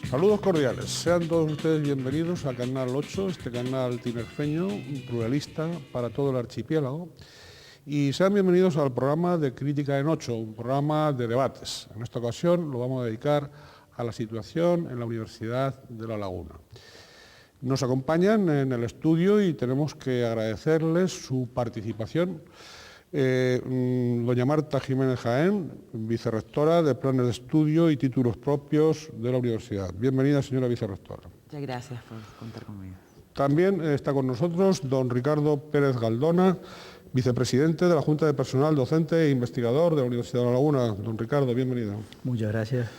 Saludos cordiales, sean todos ustedes bienvenidos a Canal 8, este canal tinerfeño, pluralista para todo el archipiélago, y sean bienvenidos al programa de Crítica en 8, un programa de debates. En esta ocasión lo vamos a dedicar a la situación en la Universidad de La Laguna. Nos acompañan en el estudio y tenemos que agradecerles su participación. Doña Marta Jiménez Jaén, vicerrectora de Planes de Estudio y Títulos Propios de la Universidad. Bienvenida, señora vicerrectora. Muchas gracias por contar conmigo. También está con nosotros don Ricardo Pérez Galdona, vicepresidente de la Junta de Personal Docente e Investigador de la Universidad de La Laguna. Don Ricardo, bienvenido. Muchas gracias.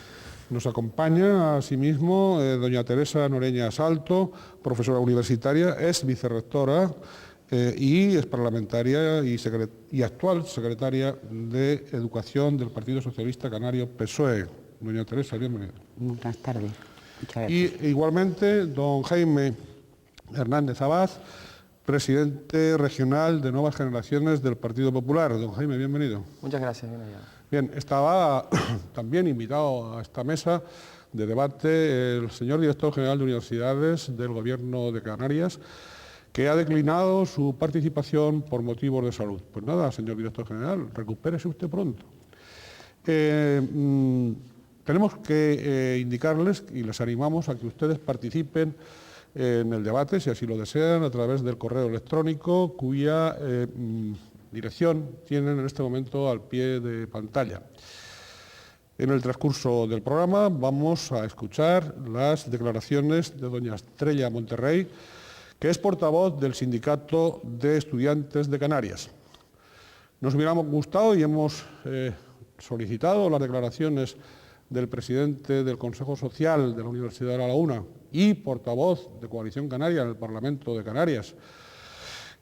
Nos acompaña asimismo doña Teresa Noreña Salto, profesora universitaria, es vicerrectora y es parlamentaria y actual secretaria de Educación del Partido Socialista Canario PSOE. Doña Teresa, bienvenida. Buenas tardes. Muchas gracias. Y igualmente don Jaime Hernández Abad, presidente regional de Nuevas Generaciones del Partido Popular. Don Jaime, bienvenido. Muchas gracias, bien hallado. Bien, estaba también invitado a esta mesa de debate el señor director general de Universidades del Gobierno de Canarias, que ha declinado su participación por motivos de salud. Pues nada, señor director general, recupérese usted pronto. Tenemos que indicarles y les animamos a que ustedes participen en el debate, si así lo desean, a través del correo electrónico, cuya dirección tienen en este momento al pie de pantalla. En el transcurso del programa vamos a escuchar las declaraciones de doña Estrella Monterrey, que es portavoz del Sindicato de Estudiantes de Canarias. Nos hubiéramos gustado y hemos solicitado las declaraciones del presidente del Consejo Social de la Universidad de La Laguna y portavoz de Coalición Canaria en el Parlamento de Canarias,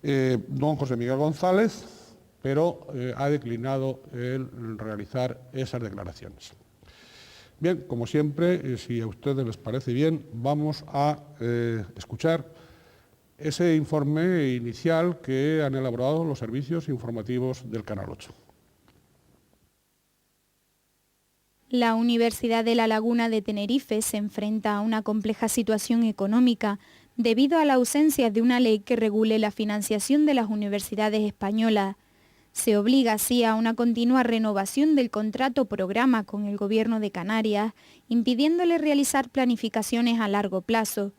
don José Miguel González, pero ha declinado el realizar esas declaraciones. Bien, como siempre, si a ustedes les parece bien, vamos a escuchar ese informe inicial que han elaborado los servicios informativos del Canal 8. La Universidad de La Laguna de Tenerife se enfrenta a una compleja situación económica debido a la ausencia de una ley que regule la financiación de las universidades españolas. Se obliga así a una continua renovación del contrato programa con el Gobierno de Canarias, impidiéndole realizar planificaciones a largo plazo.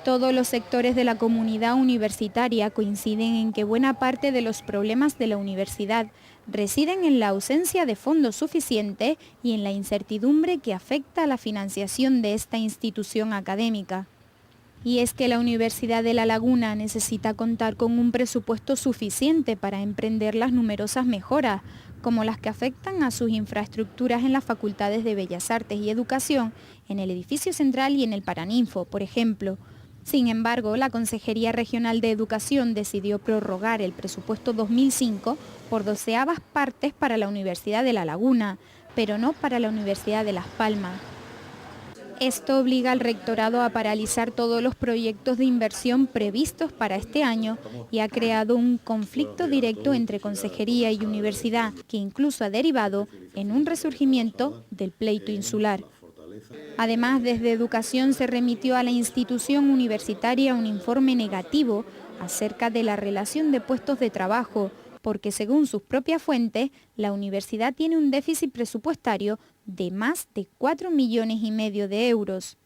Todos los sectores de la comunidad universitaria coinciden en que buena parte de los problemas de la universidad residen en la ausencia de fondos suficientes y en la incertidumbre que afecta a la financiación de esta institución académica. Y es que la Universidad de La Laguna necesita contar con un presupuesto suficiente para emprender las numerosas mejoras, como las que afectan a sus infraestructuras en las facultades de Bellas Artes y Educación, en el edificio central y en el Paraninfo, por ejemplo. Sin embargo, la Consejería Regional de Educación decidió prorrogar el presupuesto 2005 por 12avas partes para la Universidad de La Laguna, pero no para la Universidad de Las Palmas. Esto obliga al rectorado a paralizar todos los proyectos de inversión previstos para este año y ha creado un conflicto directo entre consejería y universidad, que incluso ha derivado en un resurgimiento del pleito insular. Además, desde Educación se remitió a la institución universitaria un informe negativo acerca de la relación de puestos de trabajo, porque según sus propias fuentes, la universidad tiene un déficit presupuestario de más de 4,5 millones de euros.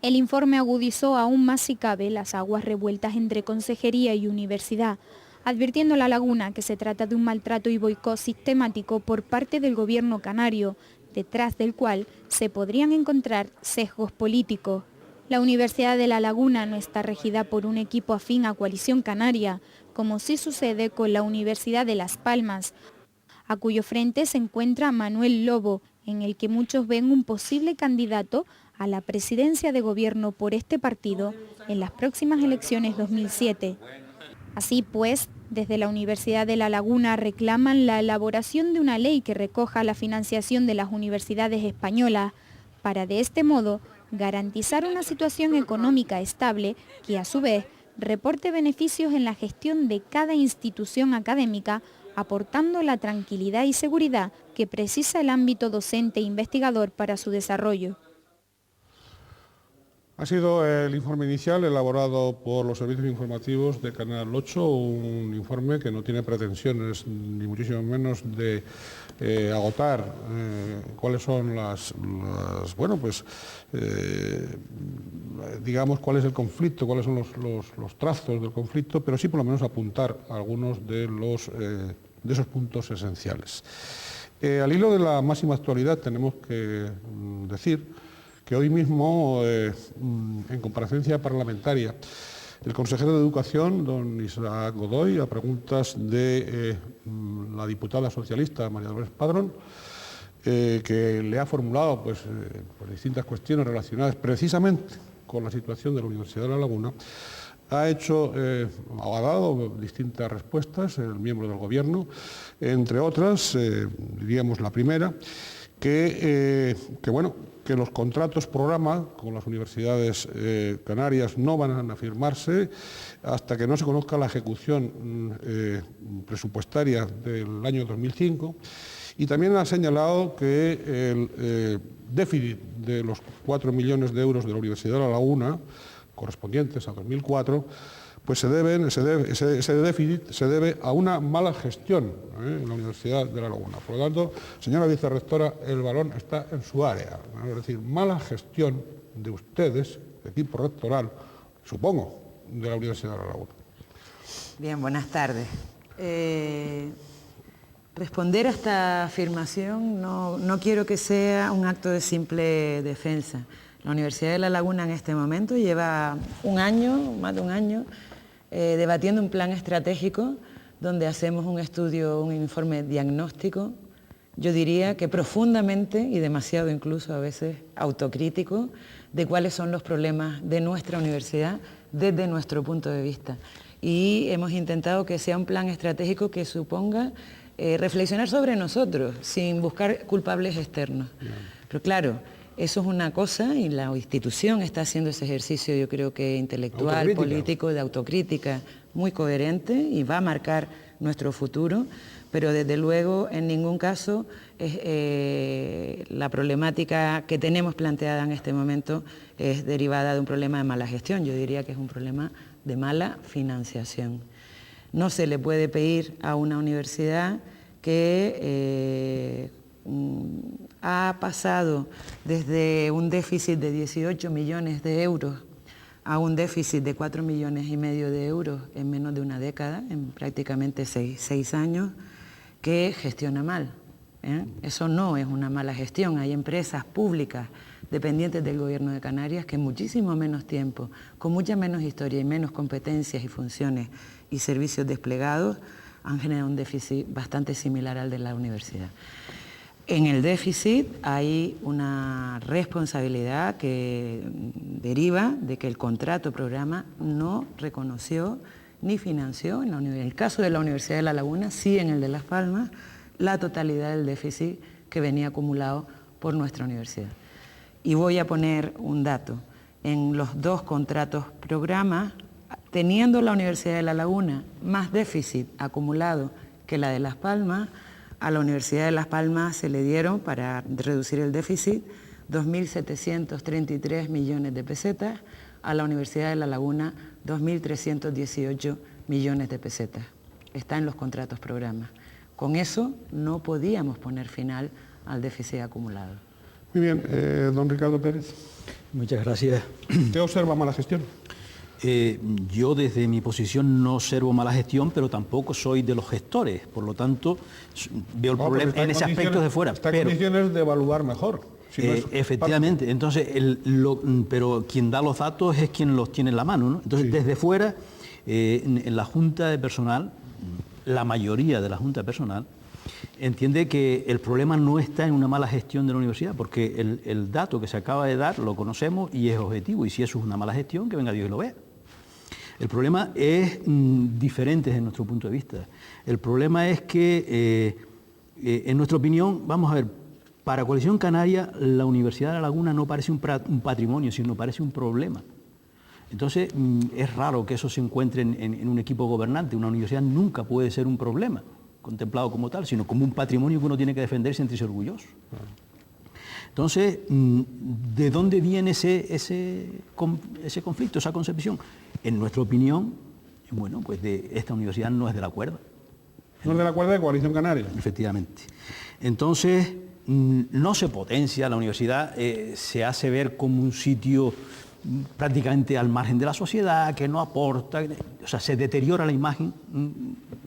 El informe agudizó aún más si cabe las aguas revueltas entre consejería y universidad, advirtiendo a La Laguna que se trata de un maltrato y boicot sistemático por parte del gobierno canario, detrás del cual se podrían encontrar sesgos políticos. La Universidad de La Laguna no está regida por un equipo afín a Coalición Canaria, como sí sucede con la Universidad de Las Palmas, a cuyo frente se encuentra Manuel Lobo, en el que muchos ven un posible candidato a la presidencia de gobierno por este partido en las próximas elecciones 2007. Así pues, desde la Universidad de La Laguna reclaman la elaboración de una ley que recoja la financiación de las universidades españolas, para de este modo garantizar una situación económica estable que a su vez reporte beneficios en la gestión de cada institución académica, aportando la tranquilidad y seguridad que precisa el ámbito docente e investigador para su desarrollo. Ha sido el informe inicial elaborado por los servicios informativos de Canal 8, un informe que no tiene pretensiones, ni muchísimo menos de agotar cuáles son digamos, cuál es el conflicto, cuáles son los trazos del conflicto, pero sí por lo menos apuntar algunos de esos puntos esenciales. Al hilo de la máxima actualidad tenemos que decir que hoy mismo, en comparecencia parlamentaria, el consejero de Educación, don Isaac Godoy, a preguntas de la diputada socialista María Dolores Padrón, que le ha formulado por distintas cuestiones relacionadas precisamente con la situación de la Universidad de La Laguna, ha dado distintas respuestas, el miembro del Gobierno, entre otras, diríamos la primera, que los contratos programa con las universidades canarias no van a firmarse hasta que no se conozca la ejecución presupuestaria del año 2005, y también ha señalado que el déficit de los 4 millones de euros de la Universidad de La Laguna, correspondientes a 2004, pues ese déficit se debe a una mala gestión en la Universidad de La Laguna. Por lo tanto, señora vicerrectora, el balón está en su área. Es decir, mala gestión de ustedes, de equipo rectoral, supongo, de la Universidad de La Laguna. Bien, buenas tardes. Responder a esta afirmación no quiero que sea un acto de simple defensa. La Universidad de La Laguna en este momento lleva más de un año, debatiendo un plan estratégico donde hacemos un estudio, un informe diagnóstico, yo diría que profundamente y demasiado incluso a veces autocrítico, de cuáles son los problemas de nuestra universidad desde nuestro punto de vista. Y hemos intentado que sea un plan estratégico que suponga reflexionar sobre nosotros, sin buscar culpables externos. Pero claro, eso es una cosa y la institución está haciendo ese ejercicio, yo creo que intelectual, político, de autocrítica muy coherente y va a marcar nuestro futuro, pero desde luego en ningún caso la problemática que tenemos planteada en este momento es derivada de un problema de mala gestión, yo diría que es un problema de mala financiación. No se le puede pedir a una universidad que ha pasado desde un déficit de 18 millones de euros a un déficit de 4,5 millones de euros en menos de una década, en prácticamente seis años, que gestiona mal. Eso no es una mala gestión. Hay empresas públicas dependientes del Gobierno de Canarias que en muchísimo menos tiempo, con mucha menos historia y menos competencias y funciones y servicios desplegados, han generado un déficit bastante similar al de la universidad. En el déficit hay una responsabilidad que deriva de que el contrato programa no reconoció ni financió, en el caso de la Universidad de La Laguna, sí en el de Las Palmas, la totalidad del déficit que venía acumulado por nuestra universidad. Y voy a poner un dato. En los dos contratos programa, teniendo la Universidad de La Laguna más déficit acumulado que la de Las Palmas, a la Universidad de Las Palmas se le dieron, para reducir el déficit, 2.733 millones de pesetas, a la Universidad de La Laguna 2.318 millones de pesetas. Está en los contratos programa. Con eso no podíamos poner final al déficit acumulado. Muy bien, don Ricardo Pérez. Muchas gracias. ¿Qué observa mala gestión? Yo desde mi posición no observo mala gestión, pero tampoco soy de los gestores, por lo tanto veo el problema en ese aspecto de fuera. Está en condiciones de evaluar mejor. Si no efectivamente, entonces, pero quien da los datos es quien los tiene en la mano, ¿no? Entonces, sí. Desde fuera, en la Junta de Personal, la mayoría de la Junta de Personal entiende que el problema no está en una mala gestión de la universidad, porque el dato que se acaba de dar lo conocemos y es objetivo, y si eso es una mala gestión, que venga Dios y lo vea. El problema es diferente desde nuestro punto de vista. El problema es que, en nuestra opinión, vamos a ver, para Coalición Canaria, la Universidad de La Laguna no parece un patrimonio, sino parece un problema. Entonces, es raro que eso se encuentre en un equipo gobernante. Una universidad nunca puede ser un problema contemplado como tal, sino como un patrimonio que uno tiene que defender y sentirse orgulloso. Entonces, ¿de dónde viene ese conflicto, esa concepción? En nuestra opinión, bueno, pues de esta universidad no es de la cuerda. No es de la cuerda de Coalición Canaria. Efectivamente. Entonces, no se potencia la universidad, se hace ver como un sitio prácticamente al margen de la sociedad, que no aporta, o sea, se deteriora la imagen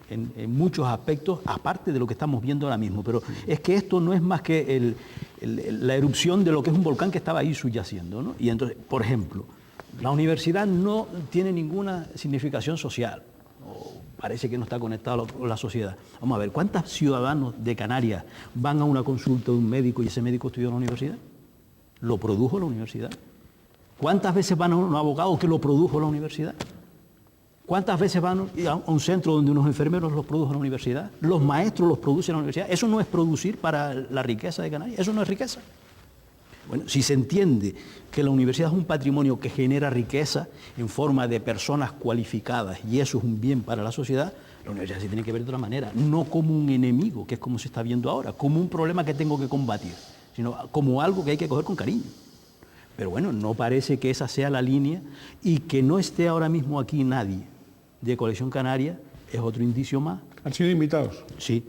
en muchos aspectos, aparte de lo que estamos viendo ahora mismo. Pero es que esto no es más que la erupción de lo que es un volcán que estaba ahí subyaciendo, ¿no? Y entonces, por ejemplo, la universidad no tiene ninguna significación social, o parece que no está conectada con la sociedad. Vamos a ver, ¿cuántos ciudadanos de Canarias van a una consulta de un médico y ese médico estudió en la universidad? ¿Lo produjo la universidad? ¿Cuántas veces van a un abogado que lo produjo la universidad? ¿Cuántas veces van a un centro donde unos enfermeros los produjo la universidad? ¿Los maestros los producen la universidad? ¿Eso no es producir para la riqueza de Canarias? ¿Eso no es riqueza? Bueno, si se entiende que la universidad es un patrimonio que genera riqueza en forma de personas cualificadas y eso es un bien para la sociedad, la universidad se tiene que ver de otra manera, no como un enemigo, que es como se está viendo ahora, como un problema que tengo que combatir, sino como algo que hay que coger con cariño. Pero bueno, no parece que esa sea la línea y que no esté ahora mismo aquí nadie de Coalición Canaria es otro indicio más. ¿Han sido invitados? Sí,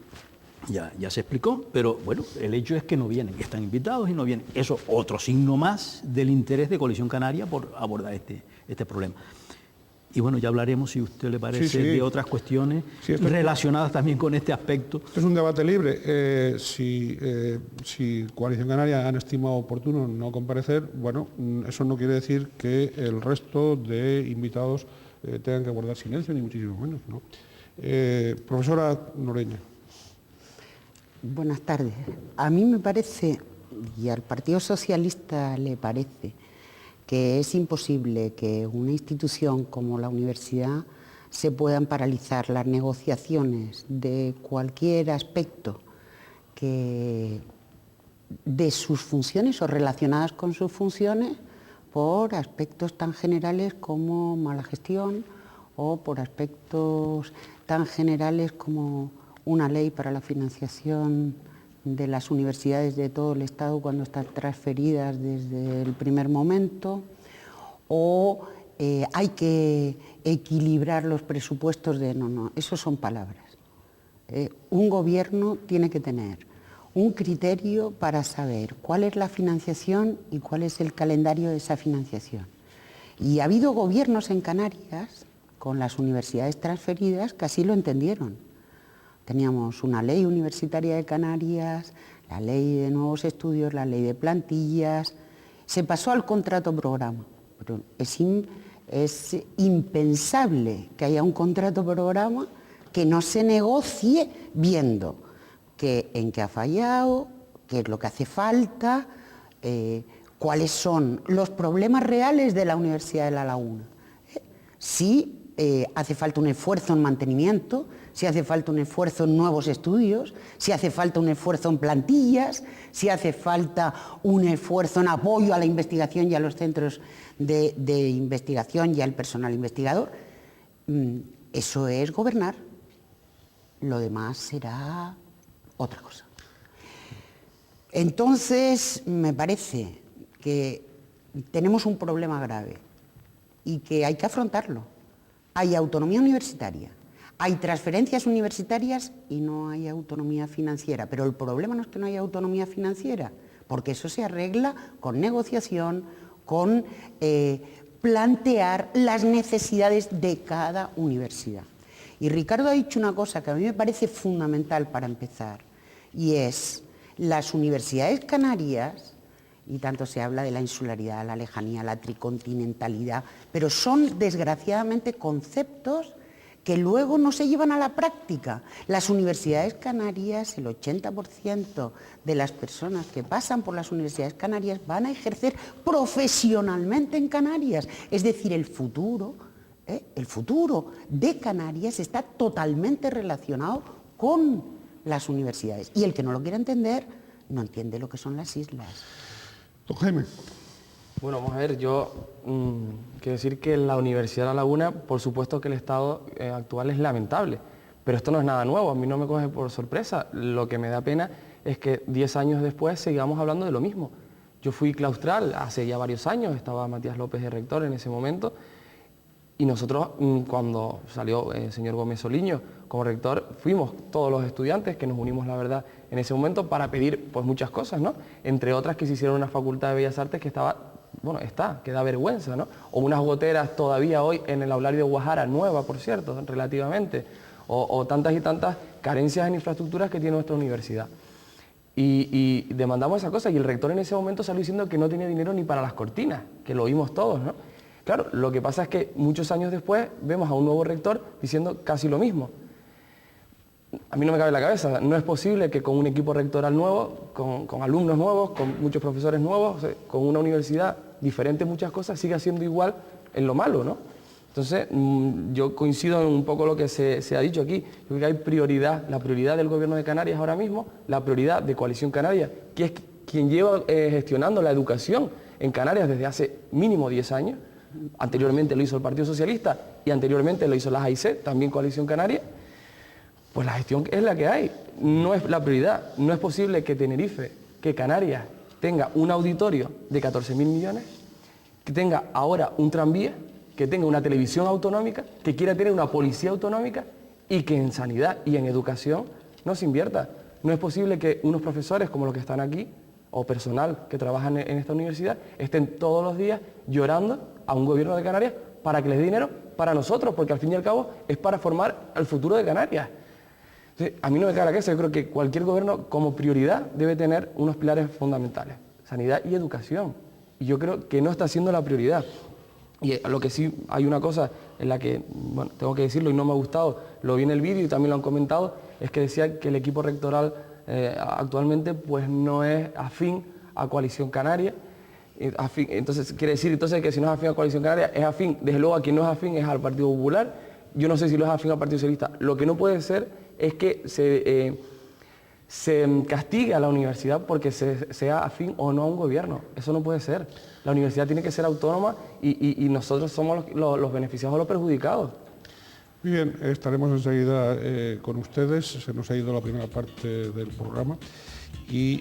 ya se explicó, pero bueno, el hecho es que no vienen, están invitados y no vienen. Eso es otro signo más del interés de Coalición Canaria por abordar este problema. Y bueno, ya hablaremos, si a usted le parece, de otras cuestiones relacionadas también con este aspecto. Es un debate libre. Si Coalición Canaria han estimado oportuno no comparecer, bueno, eso no quiere decir que el resto de invitados tengan que guardar silencio, ni muchísimo menos, ¿no? Profesora Noreña. Buenas tardes. A mí me parece, y al Partido Socialista le parece, que es imposible que una institución como la universidad se puedan paralizar las negociaciones de cualquier aspecto de sus funciones o relacionadas con sus funciones por aspectos tan generales como mala gestión o por aspectos tan generales como una ley para la financiación de las universidades de todo el Estado cuando están transferidas desde el primer momento, o hay que equilibrar los presupuestos de... No, eso son palabras. Un gobierno tiene que tener un criterio para saber cuál es la financiación y cuál es el calendario de esa financiación. Y ha habido gobiernos en Canarias, con las universidades transferidas, que así lo entendieron. Teníamos una ley universitaria de Canarias, la ley de nuevos estudios, la ley de plantillas. Se pasó al contrato programa. Pero es impensable que haya un contrato programa que no se negocie viendo en qué ha fallado, qué es lo que hace falta, cuáles son los problemas reales de la Universidad de La Laguna. Si hace falta un esfuerzo en mantenimiento, si hace falta un esfuerzo en nuevos estudios, si hace falta un esfuerzo en plantillas, si hace falta un esfuerzo en apoyo a la investigación y a los centros de investigación y al personal investigador. Eso es gobernar. Lo demás será otra cosa. Entonces, me parece que tenemos un problema grave y que hay que afrontarlo. Hay autonomía universitaria, hay transferencias universitarias y no hay autonomía financiera. Pero el problema no es que no haya autonomía financiera, porque eso se arregla con negociación, con plantear las necesidades de cada universidad. Y Ricardo ha dicho una cosa que a mí me parece fundamental para empezar, y es las universidades canarias, y tanto se habla de la insularidad, la lejanía, la tricontinentalidad, pero son desgraciadamente conceptos que luego no se llevan a la práctica. Las universidades canarias, el 80% de las personas que pasan por las universidades canarias van a ejercer profesionalmente en Canarias. Es decir, el futuro de Canarias está totalmente relacionado con las universidades. Y el que no lo quiera entender, no entiende lo que son las islas. Don Jaime. Bueno, vamos a ver, yo quiero decir que la Universidad de La Laguna, por supuesto que el estado actual es lamentable, pero esto no es nada nuevo, a mí no me coge por sorpresa. Lo que me da pena es que 10 años después sigamos hablando de lo mismo. Yo fui claustral hace ya varios años, estaba Matías López de rector en ese momento, y nosotros, cuando salió el señor Gómez Soliño como rector, fuimos todos los estudiantes que nos unimos, la verdad, en ese momento para pedir pues muchas cosas, ¿no? Entre otras que se hicieron una facultad de Bellas Artes que estaba, bueno, que da vergüenza, ¿no? O unas goteras todavía hoy en el aulario de Guajara, nueva, por cierto, relativamente, o tantas y tantas carencias en infraestructuras que tiene nuestra universidad. Y demandamos esa cosa, y el rector en ese momento salió diciendo que no tenía dinero ni para las cortinas, que lo oímos todos, ¿no? Claro, lo que pasa es que muchos años después vemos a un nuevo rector diciendo casi lo mismo. A mí no me cabe en la cabeza, no es posible que con un equipo rectoral nuevo, con alumnos nuevos, con muchos profesores nuevos, o sea, con una universidad diferente en muchas cosas, siga siendo igual en lo malo, ¿no? Entonces, yo coincido en un poco lo que se ha dicho aquí. Yo creo que hay prioridad, la prioridad del Gobierno de Canarias ahora mismo, la prioridad de Coalición Canaria, que es quien lleva gestionando la educación en Canarias desde hace mínimo 10 años. Anteriormente lo hizo el Partido Socialista y anteriormente lo hizo la AIC, también Coalición Canaria. Pues la gestión es la que hay, no es la prioridad. No es posible que Tenerife, que Canarias, tenga un auditorio de 14.000 millones, que tenga ahora un tranvía, que tenga una televisión autonómica, que quiera tener una policía autonómica y que en sanidad y en educación no se invierta. No es posible que unos profesores como los que están aquí, o personal que trabajan en esta universidad, estén todos los días llorando a un gobierno de Canarias para que les dé dinero para nosotros, porque al fin y al cabo es para formar el futuro de Canarias. Entonces, a mí no me cabe la cabeza, yo creo que cualquier gobierno como prioridad debe tener unos pilares fundamentales, sanidad y educación, y yo creo que no está siendo la prioridad. Y lo que sí hay una cosa en la que, bueno, tengo que decirlo y no me ha gustado, lo vi en el vídeo y también lo han comentado, es que decía que el equipo rectoral actualmente pues no es afín a Coalición Canaria. Entonces quiere decir que si no es afín a Coalición Canaria es afín, desde luego a quien no es afín es al Partido Popular. Yo no sé si lo es afín al Partido Socialista. Lo que no puede ser es que se castigue a la universidad porque sea afín o no a un gobierno. Eso no puede ser. La universidad tiene que ser autónoma y nosotros somos los beneficiados o los perjudicados. Muy bien, estaremos enseguida con ustedes. Se nos ha ido la primera parte del programa y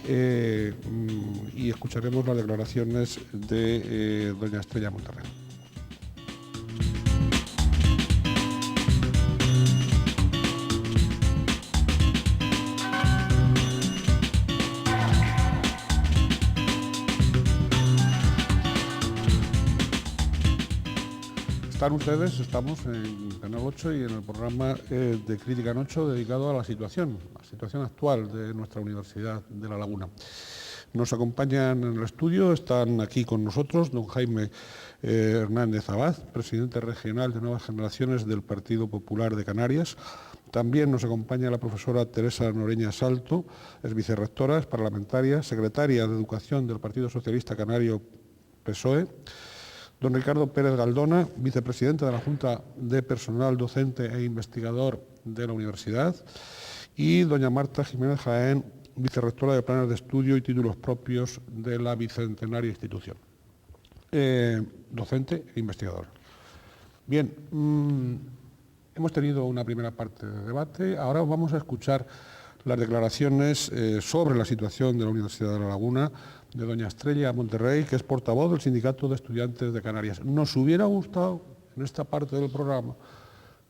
escucharemos las declaraciones de doña Estrella Monterrey. Estamos en Canal 8 y en el programa de Crítica en 8 dedicado a la situación actual de nuestra Universidad de La Laguna. Nos acompañan en el estudio, están aquí con nosotros don Jaime Hernández Abad, presidente regional de Nuevas Generaciones del Partido Popular de Canarias. También nos acompaña la profesora Teresa Noreña Salto, es vicerrectora, es parlamentaria, secretaria de Educación del Partido Socialista Canario PSOE. Don Ricardo Pérez Galdona, vicepresidente de la Junta de Personal Docente e Investigador de la Universidad, y doña Marta Jiménez Jaén, vicerrectora de Planes de Estudio y Títulos Propios de la Bicentenaria Institución, docente e investigador. Bien, hemos tenido una primera parte de debate, ahora vamos a escuchar las declaraciones sobre la situación de la Universidad de La Laguna, de doña Estrella Monterrey, que es portavoz del Sindicato de Estudiantes de Canarias. Nos hubiera gustado, en esta parte del programa,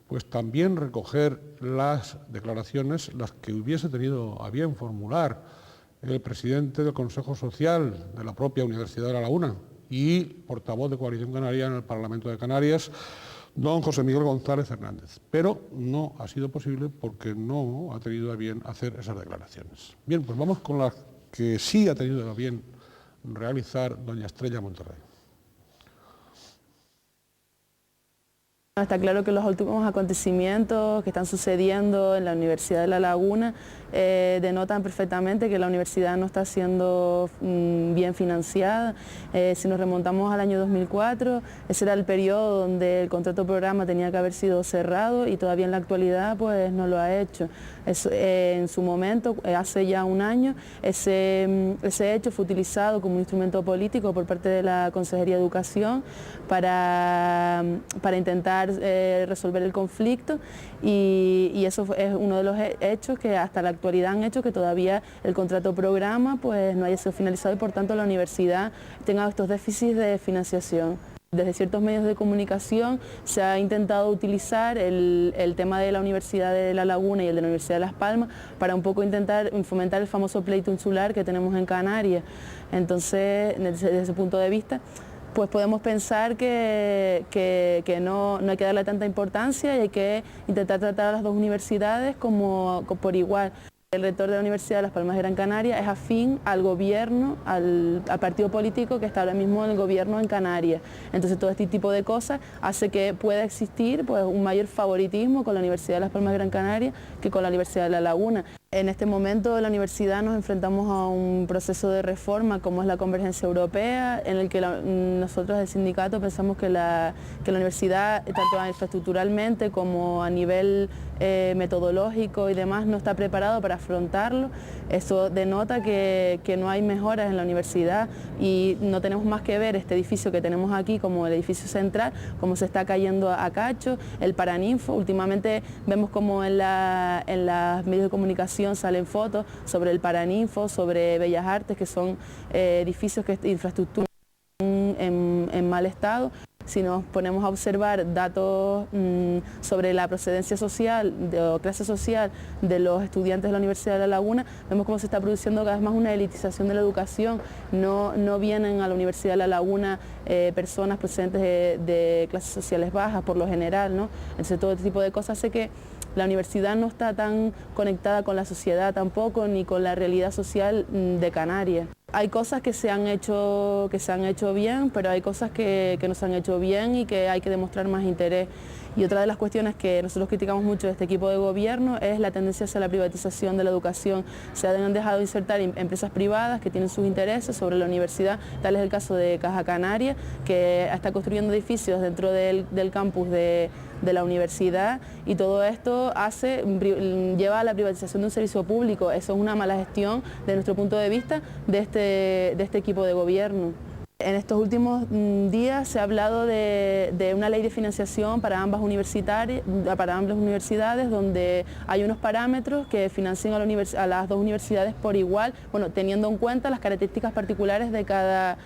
pues también recoger las declaraciones, las que hubiese tenido a bien formular el presidente del Consejo Social de la propia Universidad de La Laguna y portavoz de Coalición Canaria en el Parlamento de Canarias, don José Miguel González Hernández. Pero no ha sido posible porque no ha tenido a bien hacer esas declaraciones. Bien, pues vamos con las que sí ha tenido a bien realizar doña Estrella Monterrey. Está claro que los últimos acontecimientos que están sucediendo en la Universidad de La Laguna denotan perfectamente que la universidad no está siendo bien financiada. Si nos remontamos al año 2004, ese era el periodo donde el contrato programa tenía que haber sido cerrado y todavía en la actualidad pues no lo ha hecho. En su momento, hace ya un año, ese hecho fue utilizado como un instrumento político por parte de la Consejería de Educación para intentar intentar resolver el conflicto y eso es uno de los hechos que hasta la actualidad han hecho que todavía el contrato programa pues no haya sido finalizado y por tanto la universidad tenga estos déficits de financiación. Desde ciertos medios de comunicación se ha intentado utilizar el tema de la Universidad de La Laguna y el de la Universidad de Las Palmas para un poco intentar fomentar el famoso pleito insular que tenemos en Canarias. Entonces, desde ese punto de vista, pues podemos pensar que no hay que darle tanta importancia y hay que intentar tratar a las dos universidades como por igual. El rector de la Universidad de Las Palmas de Gran Canaria es afín al gobierno, al partido político que está ahora mismo en el gobierno en Canarias. Entonces todo este tipo de cosas hace que pueda existir pues, un mayor favoritismo con la Universidad de Las Palmas de Gran Canaria que con la Universidad de La Laguna. En este momento en la universidad nos enfrentamos a un proceso de reforma como es la Convergencia Europea, en el que nosotros el sindicato pensamos que la universidad, tanto infraestructuralmente como a nivel metodológico y demás, no está preparado para afrontarlo. Eso denota que no hay mejoras en la universidad y no tenemos más que ver este edificio que tenemos aquí como el edificio central, como se está cayendo a cacho, el Paraninfo. Últimamente vemos como en los medios de comunicación salen fotos sobre el Paraninfo, sobre Bellas Artes, que son edificios que infraestructura en mal estado. Si nos ponemos a observar datos sobre la procedencia social o clase social de los estudiantes de la Universidad de La Laguna, vemos cómo se está produciendo cada vez más una elitización de la educación. No vienen a la Universidad de La Laguna personas procedentes de clases sociales bajas por lo general, ¿no? Entonces todo este tipo de cosas hace que la universidad no está tan conectada con la sociedad tampoco, ni con la realidad social de Canarias. Hay cosas que se han hecho bien, pero hay cosas que no se han hecho bien y que hay que demostrar más interés. Y otra de las cuestiones que nosotros criticamos mucho de este equipo de gobierno es la tendencia hacia la privatización de la educación. Se han dejado de insertar empresas privadas que tienen sus intereses sobre la universidad, tal es el caso de Caja Canaria, que está construyendo edificios dentro del campus de la universidad y todo esto lleva a la privatización de un servicio público. Eso es una mala gestión de nuestro punto de vista de este equipo de gobierno. En estos últimos días se ha hablado de una ley de financiación para ambas universidades, donde hay unos parámetros que financien a las dos universidades por igual, bueno, teniendo en cuenta las características particulares de cada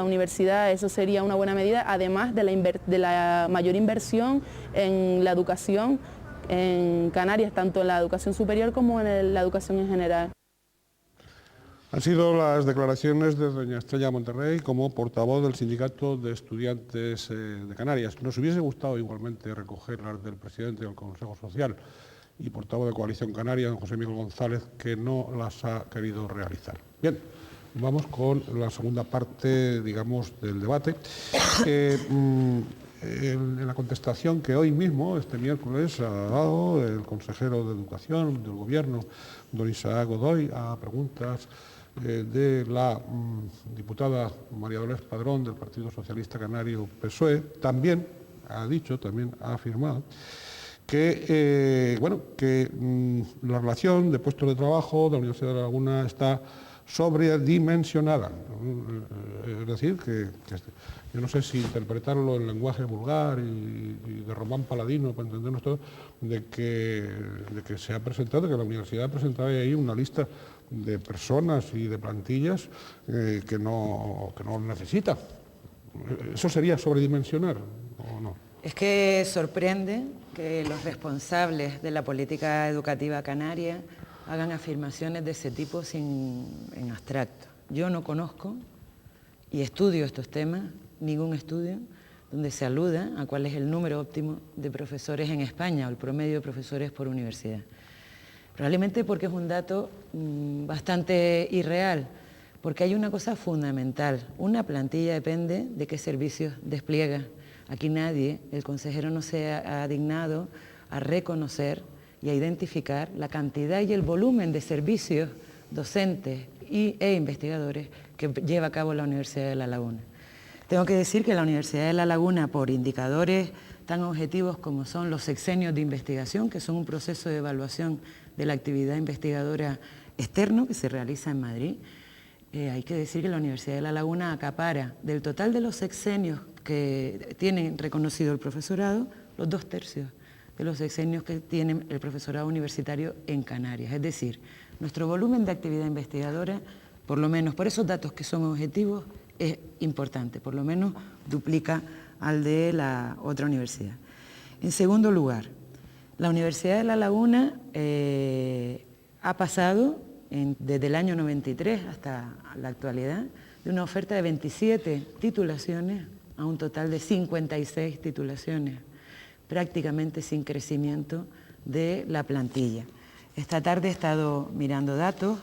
universidad. Eso sería una buena medida, además de la mayor inversión en la educación en Canarias, tanto en la educación superior como en la educación en general. Han sido las declaraciones de doña Estrella Monterrey como portavoz del Sindicato de Estudiantes de Canarias. Nos hubiese gustado igualmente recoger las del presidente del Consejo Social y portavoz de Coalición Canaria, don José Miguel González, que no las ha querido realizar. Bien, vamos con la segunda parte, digamos, del debate. En la contestación que hoy mismo, este miércoles, ha dado el consejero de Educación del Gobierno, don Isaac Godoy, a preguntas de la diputada María Dolores Padrón del Partido Socialista Canario PSOE, también ha afirmado que, la relación de puestos de trabajo de la Universidad de La Laguna está sobredimensionada. Es decir, que yo no sé si interpretarlo en lenguaje vulgar y de Román Paladino, para entendernos todo, de que se ha presentado, que la universidad ha presentado ahí una lista de personas y de plantillas que no necesita. ¿Eso sería sobredimensionar o no? Es que sorprende que los responsables de la política educativa canaria hagan afirmaciones de ese tipo en abstracto. Yo no conozco, y estudio estos temas, ningún estudio donde se aluda a cuál es el número óptimo de profesores en España o el promedio de profesores por universidad. Probablemente porque es un dato bastante irreal, porque hay una cosa fundamental. Una plantilla depende de qué servicios despliega. Aquí nadie, el consejero no se ha dignado a reconocer y a identificar la cantidad y el volumen de servicios docentes e investigadores que lleva a cabo la Universidad de La Laguna. Tengo que decir que la Universidad de La Laguna, por indicadores tan objetivos como son los sexenios de investigación, que son un proceso de evaluación de la actividad investigadora externo que se realiza en Madrid, hay que decir que la Universidad de La Laguna acapara del total de los sexenios que tienen reconocido el profesorado, los 2/3 de los sexenios que tiene el profesorado universitario en Canarias. Es decir, nuestro volumen de actividad investigadora, por lo menos por esos datos que son objetivos, es importante, por lo menos duplica al de la otra universidad. En segundo lugar, la Universidad de La Laguna ha pasado, desde el año 93 hasta la actualidad, de una oferta de 27 titulaciones a un total de 56 titulaciones, prácticamente sin crecimiento de la plantilla. Esta tarde he estado mirando datos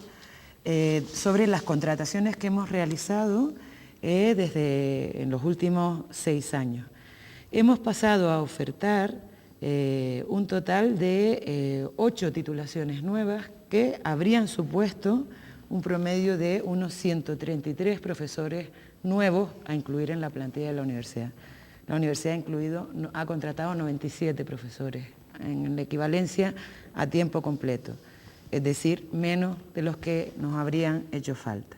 sobre las contrataciones que hemos realizado desde en los últimos 6 años. Hemos pasado a ofertar un total de 8 titulaciones nuevas que habrían supuesto un promedio de unos 133 profesores nuevos a incluir en la plantilla de la universidad. La universidad ha contratado 97 profesores en la equivalencia a tiempo completo, es decir, menos de los que nos habrían hecho falta.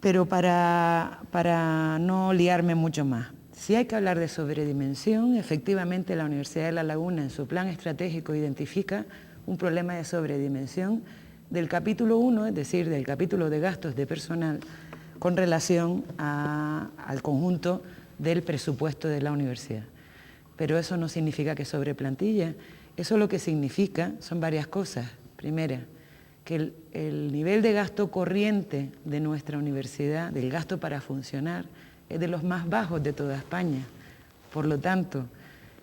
Pero para no liarme mucho más, si hay que hablar de sobredimensión, efectivamente la Universidad de La Laguna en su plan estratégico identifica un problema de sobredimensión del capítulo 1, es decir, del capítulo de gastos de personal con relación al conjunto del presupuesto de la universidad. Pero eso no significa que sobre plantilla, eso lo que significa son varias cosas. Primera, que el nivel de gasto corriente de nuestra universidad, del gasto para funcionar, es de los más bajos de toda España. Por lo tanto,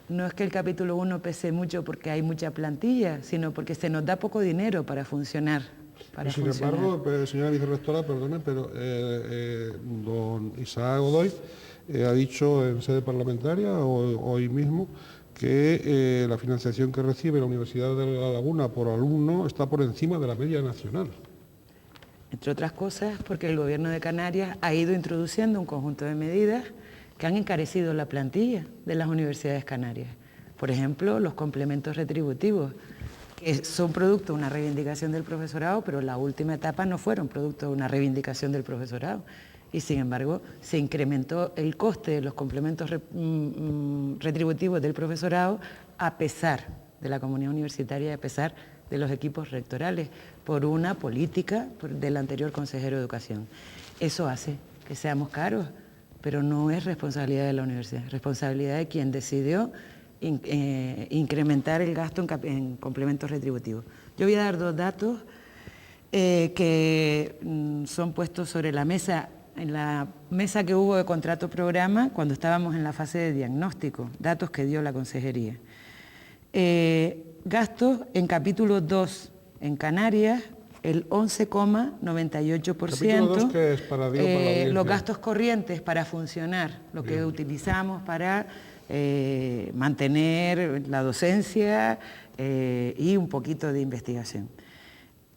no es que el capítulo 1 pese mucho porque hay mucha plantilla, sino porque se nos da poco dinero para funcionar. Sin embargo, señora vicerrectora, perdone, pero don Isaac Godoy ha dicho en sede parlamentaria hoy mismo que la financiación que recibe la Universidad de La Laguna por alumno está por encima de la media nacional. Entre otras cosas, porque el Gobierno de Canarias ha ido introduciendo un conjunto de medidas que han encarecido la plantilla de las universidades canarias. Por ejemplo, los complementos retributivos, que son producto de una reivindicación del profesorado, pero la última etapa no fueron producto de una reivindicación del profesorado. Y sin embargo, se incrementó el coste de los complementos retributivos del profesorado a pesar de la comunidad universitaria y a pesar de los equipos rectorales, por una política del anterior consejero de Educación. Eso hace que seamos caros, pero no es responsabilidad de la universidad, es responsabilidad de quien decidió incrementar el gasto en complementos retributivos. Yo voy a dar 2 datos que son puestos sobre la mesa, en la mesa que hubo de contrato programa cuando estábamos en la fase de diagnóstico, datos que dio la consejería. Gastos en capítulo 2 en Canarias, el 11,98%. Capítulo 2, ¿qué es para los gastos corrientes para funcionar, lo que utilizamos para mantener la docencia y un poquito de investigación.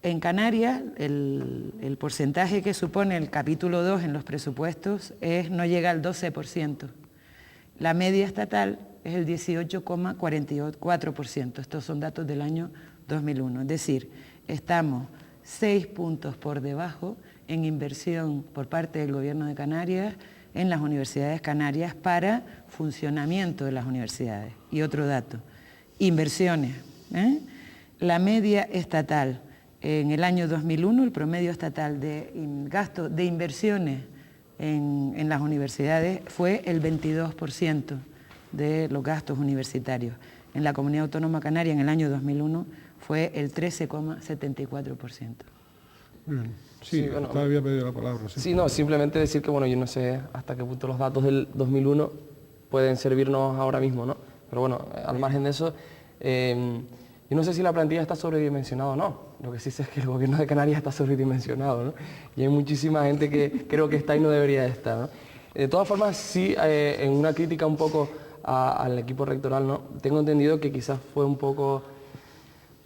En Canarias, el porcentaje que supone el capítulo 2 en los presupuestos no llega al 12%. La media estatal es el 18,44%. Estos son datos del año 2001. Es decir, estamos 6 puntos por debajo en inversión por parte del Gobierno de Canarias en las universidades canarias para funcionamiento de las universidades. Y otro dato, inversiones. La media estatal en el año 2001, el promedio estatal de gasto de inversiones en las universidades fue el 22% de los gastos universitarios. En la Comunidad Autónoma Canaria en el año 2001 fue el 13,74%. Bien. Sí, bueno, había pedido la palabra. Sí, no, simplemente decir que, bueno, yo no sé hasta qué punto los datos del 2001 pueden servirnos ahora mismo, ¿no? Pero bueno, al margen de eso, yo no sé si la plantilla está sobredimensionada o no. Lo que sí sé es que el Gobierno de Canarias está sobredimensionado, ¿no? Y hay muchísima gente que creo que está y no debería de estar, ¿no? De todas formas, sí, en una crítica un poco al equipo rectoral, ¿no? Tengo entendido que quizás fue un poco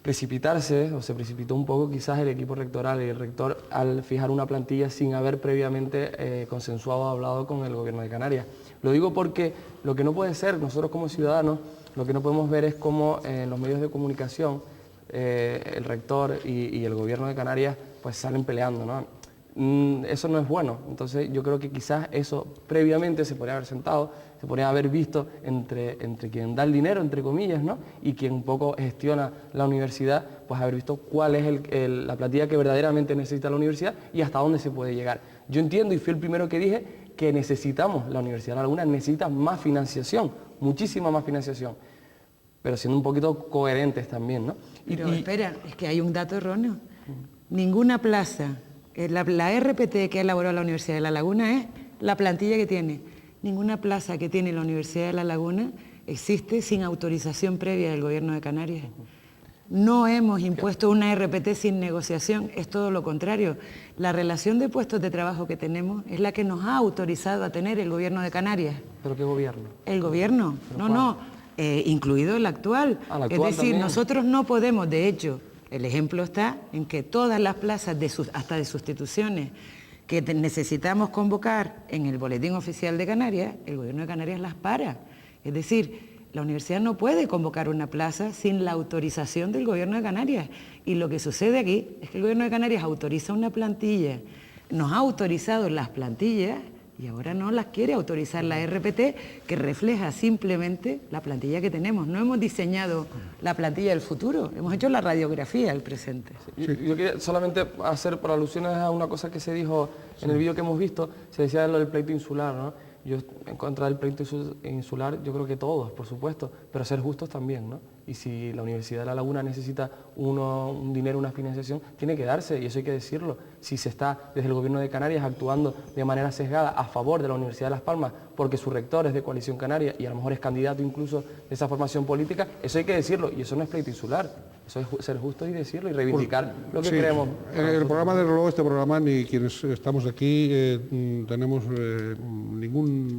precipitarse, o se precipitó un poco quizás el equipo rectoral y el rector al fijar una plantilla sin haber previamente consensuado o hablado con el Gobierno de Canarias. Lo digo porque lo que no puede ser, nosotros como ciudadanos, lo que no podemos ver es cómo en los medios de comunicación el rector y el Gobierno de Canarias pues salen peleando, ¿no? eso no es bueno. Entonces yo creo que quizás eso previamente se podría haber sentado, se podría haber visto entre quien da el dinero, entre comillas, ¿no? Y quien un poco gestiona la universidad, pues haber visto cuál es la plantilla que verdaderamente necesita la universidad y hasta dónde se puede llegar. Yo entiendo, y fui el primero que dije, que necesitamos, la Universidad de La Laguna necesita más financiación, muchísima más financiación, pero siendo un poquito coherentes también, ¿no? Pero espera, es que hay un dato erróneo. Ninguna plaza, la RPT que ha elaborado la Universidad de La Laguna es la plantilla que tiene. Ninguna plaza que tiene la Universidad de La Laguna existe sin autorización previa del Gobierno de Canarias. No hemos impuesto una RPT sin negociación, es todo lo contrario. La relación de puestos de trabajo que tenemos es la que nos ha autorizado a tener el Gobierno de Canarias. ¿Pero qué gobierno? El Gobierno, incluido el actual. El actual es decir, también. nosotros no podemos, de hecho, el ejemplo está en que todas las plazas, hasta de sustituciones, que necesitamos convocar en el Boletín Oficial de Canarias, el Gobierno de Canarias las para. Es decir, la universidad no puede convocar una plaza sin la autorización del Gobierno de Canarias. Y lo que sucede aquí es que el Gobierno de Canarias autoriza una plantilla, nos ha autorizado las plantillas y ahora no las quiere autorizar la RPT, que refleja simplemente la plantilla que tenemos. No hemos diseñado la plantilla del futuro, hemos hecho la radiografía del presente. Yo quería solamente hacer por alusiones a una cosa que se dijo en el vídeo que hemos visto, se decía lo del pleito insular, ¿no? Yo en contra del pleito insular, yo creo que todos, por supuesto, pero ser justos también, ¿no? Y si la Universidad de La Laguna necesita un dinero, una financiación, tiene que darse, y eso hay que decirlo. Si se está desde el Gobierno de Canarias actuando de manera sesgada a favor de la Universidad de Las Palmas, porque su rector es de Coalición Canaria y a lo mejor es candidato incluso de esa formación política, eso hay que decirlo, y eso no es pleito insular. Eso es ser justo y decirlo y reivindicar lo que creemos. El programa de reloj, este programa, ni quienes estamos aquí tenemos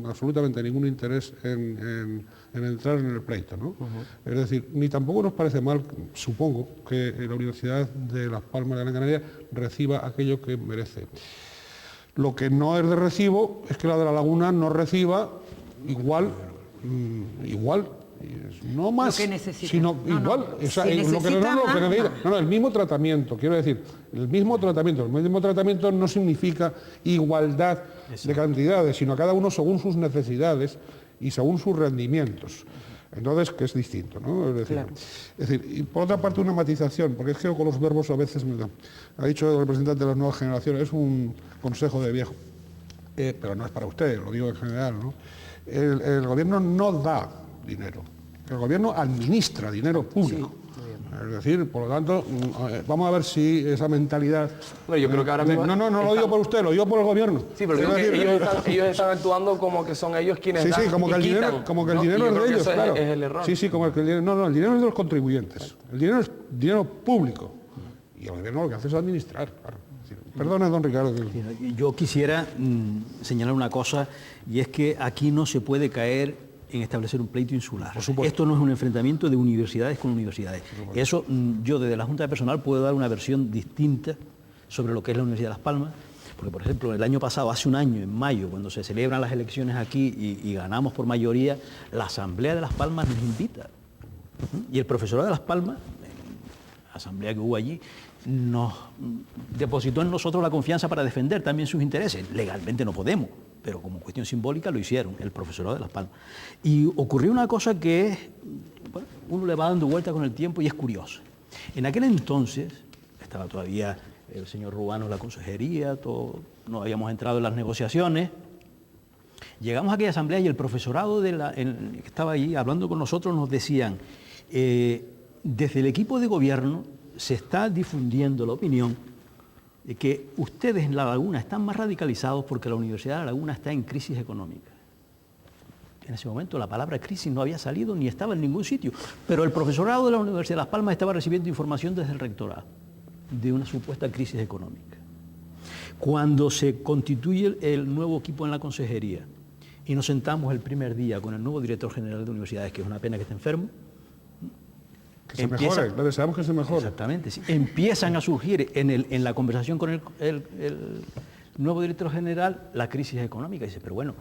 absolutamente ningún interés en entrar en el pleito, ¿no? Es decir, ni tampoco nos parece mal, supongo, que la Universidad de Las Palmas de Gran Canaria reciba aquello que merece. Lo que no es de recibo es que la de La Laguna no reciba igual, no más, lo que necesita. sino igual, el mismo tratamiento, quiero decir, el mismo tratamiento no significa igualdad de cantidades, sino cada uno según sus necesidades y según sus rendimientos. Entonces, que es distinto, ¿no? Es decir, y por otra parte una matización, porque es que con los verbos a veces ha dicho el representante de las nuevas generaciones, es un consejo de viejo, pero no es para usted, lo digo en general, ¿no? El gobierno no da dinero, el gobierno administra dinero público. Sí. Es decir, por lo tanto, vamos a ver si esa mentalidad... Bueno, yo creo que ahora mismo... No lo digo por usted, lo digo por el gobierno. Sí, pero digo que ellos están actuando como que son ellos quienes dan como que el dinero es de ellos, claro. Es el error. Sí, como que el dinero... el dinero es de los contribuyentes. El dinero es dinero público. Y el gobierno lo que hace es administrar, claro. Perdona, don Ricardo. Yo quisiera señalar una cosa, y es que aquí no se puede caer en establecer un pleito insular. Esto no es un enfrentamiento de universidades con universidades. Eso yo desde la Junta de Personal puedo dar una versión distinta sobre lo que es la Universidad de Las Palmas, porque por ejemplo el año pasado, hace un año, en mayo, cuando se celebran las elecciones aquí y ganamos por mayoría, la Asamblea de Las Palmas nos invita. Y el profesorado de Las Palmas, en la asamblea que hubo allí, nos depositó en nosotros la confianza para defender también sus intereses. Legalmente no podemos, pero como cuestión simbólica lo hicieron, el profesorado de Las Palmas. Y ocurrió una cosa que es, bueno, uno le va dando vuelta con el tiempo y es curioso. En aquel entonces, estaba todavía el señor Rubano en la consejería, no habíamos entrado en las negociaciones, llegamos a aquella asamblea y el profesorado que estaba allí hablando con nosotros nos decían, desde el equipo de gobierno se está difundiendo la opinión de que ustedes en La Laguna están más radicalizados porque la Universidad de La Laguna está en crisis económica. En ese momento la palabra crisis no había salido ni estaba en ningún sitio, pero el profesorado de la Universidad de Las Palmas estaba recibiendo información desde el rectorado de una supuesta crisis económica. Cuando se constituye el nuevo equipo en la consejería y nos sentamos el primer día con el nuevo director general de universidades, que es una pena que esté enfermo, que se mejore, le deseamos que se mejore. Exactamente, sí. Empiezan a surgir en la conversación con el nuevo director general la crisis económica. Y dice, pero bueno,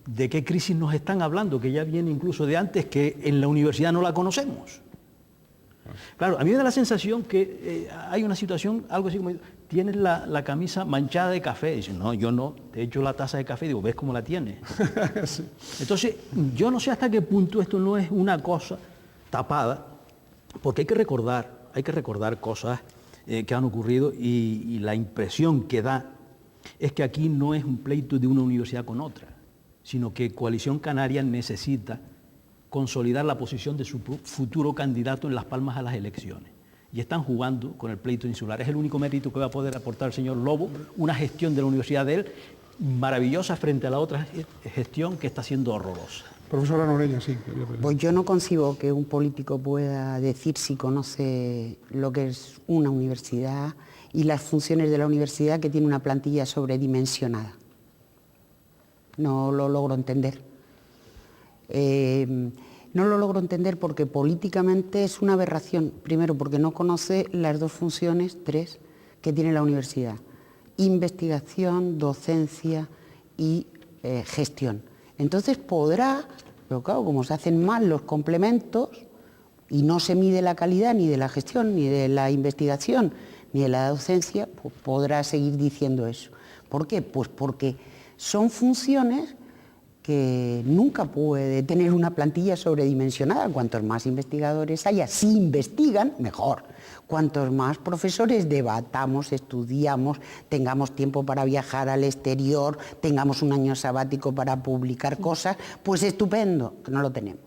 ¿de qué crisis nos están hablando? Que ya viene incluso de antes, que en la universidad no la conocemos. Claro, a mí me da la sensación que hay una situación, algo así como, tienes la camisa manchada de café. Y dice, no, yo no, te echo la taza de café. Digo, ¿ves cómo la tienes? Sí. Entonces, yo no sé hasta qué punto esto no es una cosa tapada, porque hay que recordar cosas que han ocurrido y la impresión que da es que aquí no es un pleito de una universidad con otra, sino que Coalición Canaria necesita consolidar la posición de su futuro candidato en Las Palmas a las elecciones. Y están jugando con el pleito insular. Es el único mérito que va a poder aportar el señor Lobo, una gestión de la universidad de él maravillosa frente a la otra gestión que está siendo horrorosa. Profesora Noreña, sí. Pues yo no concibo que un político pueda decir si conoce lo que es una universidad y las funciones de la universidad, que tiene una plantilla sobredimensionada. No lo logro entender. No lo logro entender porque políticamente es una aberración. Primero, porque no conoce las dos funciones, tres, que tiene la universidad. Investigación, docencia y gestión. Entonces podrá, pero claro, como se hacen mal los complementos y no se mide la calidad ni de la gestión, ni de la investigación, ni de la docencia, pues podrá seguir diciendo eso. ¿Por qué? Pues porque son funciones que nunca puede tener una plantilla sobredimensionada. Cuantos más investigadores haya, si investigan, mejor. Cuantos más profesores debatamos, estudiamos, tengamos tiempo para viajar al exterior, tengamos un año sabático para publicar cosas, pues estupendo, que no lo tenemos.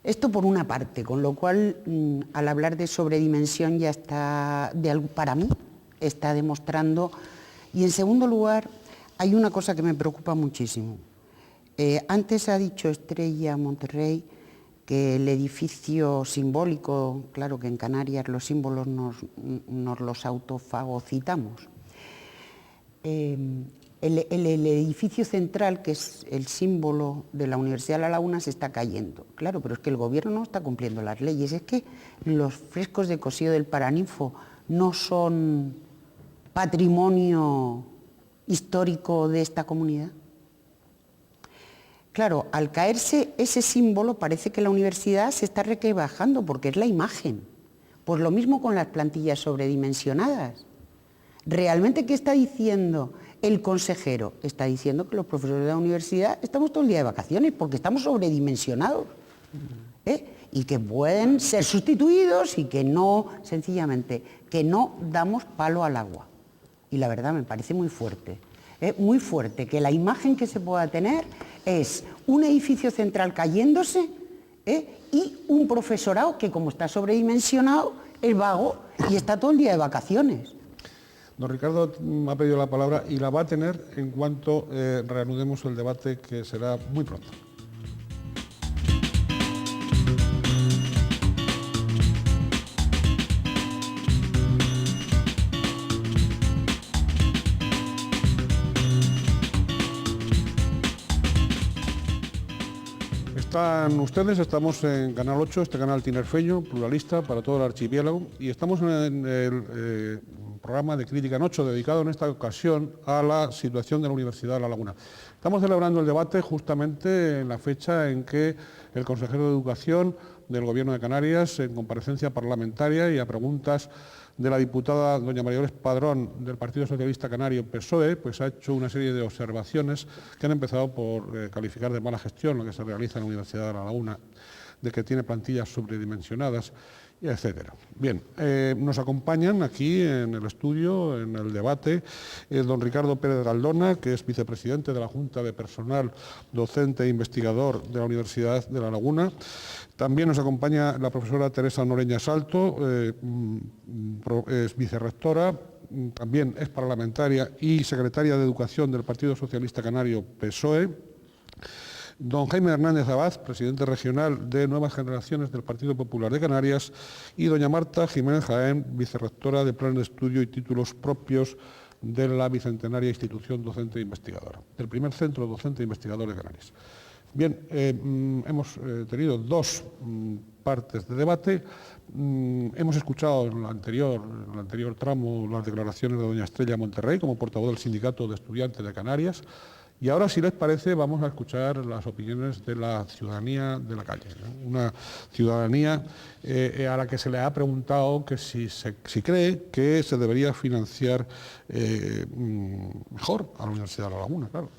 Esto por una parte, con lo cual, al hablar de sobredimensión ya está, para mí, está demostrando. Y en segundo lugar, hay una cosa que me preocupa muchísimo. Antes ha dicho Estrella Monterrey que el edificio simbólico, claro que en Canarias los símbolos nos los autofagocitamos. El edificio central, que es el símbolo de la Universidad de La Laguna, se está cayendo. Claro, pero es que el gobierno no está cumpliendo las leyes. Es que los frescos de Cosío del Paraninfo no son patrimonio histórico de esta comunidad. Claro, al caerse ese símbolo parece que la universidad se está requebajando porque es la imagen. Pues lo mismo con las plantillas sobredimensionadas. ¿Realmente qué está diciendo el consejero? Está diciendo que los profesores de la universidad estamos todo el día de vacaciones porque estamos sobredimensionados. Y que pueden ser sustituidos y que no, sencillamente, que no damos palo al agua. Y la verdad me parece muy fuerte. Muy fuerte, que la imagen que se pueda tener es un edificio central cayéndose y un profesorado que, como está sobredimensionado, es vago y está todo el día de vacaciones. Don Ricardo me ha pedido la palabra y la va a tener en cuanto reanudemos el debate, que será muy pronto. Están ustedes, estamos en Canal 8, este canal tinerfeño, pluralista para todo el archipiélago, y estamos en el programa de Crítica en 8, dedicado en esta ocasión a la situación de la Universidad de La Laguna. Estamos celebrando el debate justamente en la fecha en que el consejero de Educación del Gobierno de Canarias, en comparecencia parlamentaria y a preguntas de la diputada doña María Dolores Padrón del Partido Socialista Canario PSOE, pues ha hecho una serie de observaciones que han empezado por calificar de mala gestión lo que se realiza en la Universidad de La Laguna, de que tiene plantillas sobredimensionadas, etcétera. Bien, nos acompañan aquí en el estudio, en el debate, don Ricardo Pérez Galdona, que es vicepresidente de la Junta de Personal Docente e Investigador de la Universidad de La Laguna. También nos acompaña la profesora Teresa Noreña Salto, es vicerrectora, también es parlamentaria y secretaria de Educación del Partido Socialista Canario PSOE. Don Jaime Hernández Abad, presidente regional de Nuevas Generaciones del Partido Popular de Canarias, y doña Marta Jiménez Jaén, vicerrectora de Plan de Estudio y Títulos Propios de la bicentenaria institución docente e investigadora, del primer centro docente e investigador de Canarias. Bien, hemos tenido dos partes de debate. Hemos escuchado en el anterior tramo las declaraciones de doña Estrella Monterrey como portavoz del Sindicato de Estudiantes de Canarias, Y ahora, si les parece, vamos a escuchar las opiniones de la ciudadanía de la calle, ¿no? Una ciudadanía a la que se le ha preguntado que si cree que se debería financiar mejor a la Universidad de La Laguna, claro.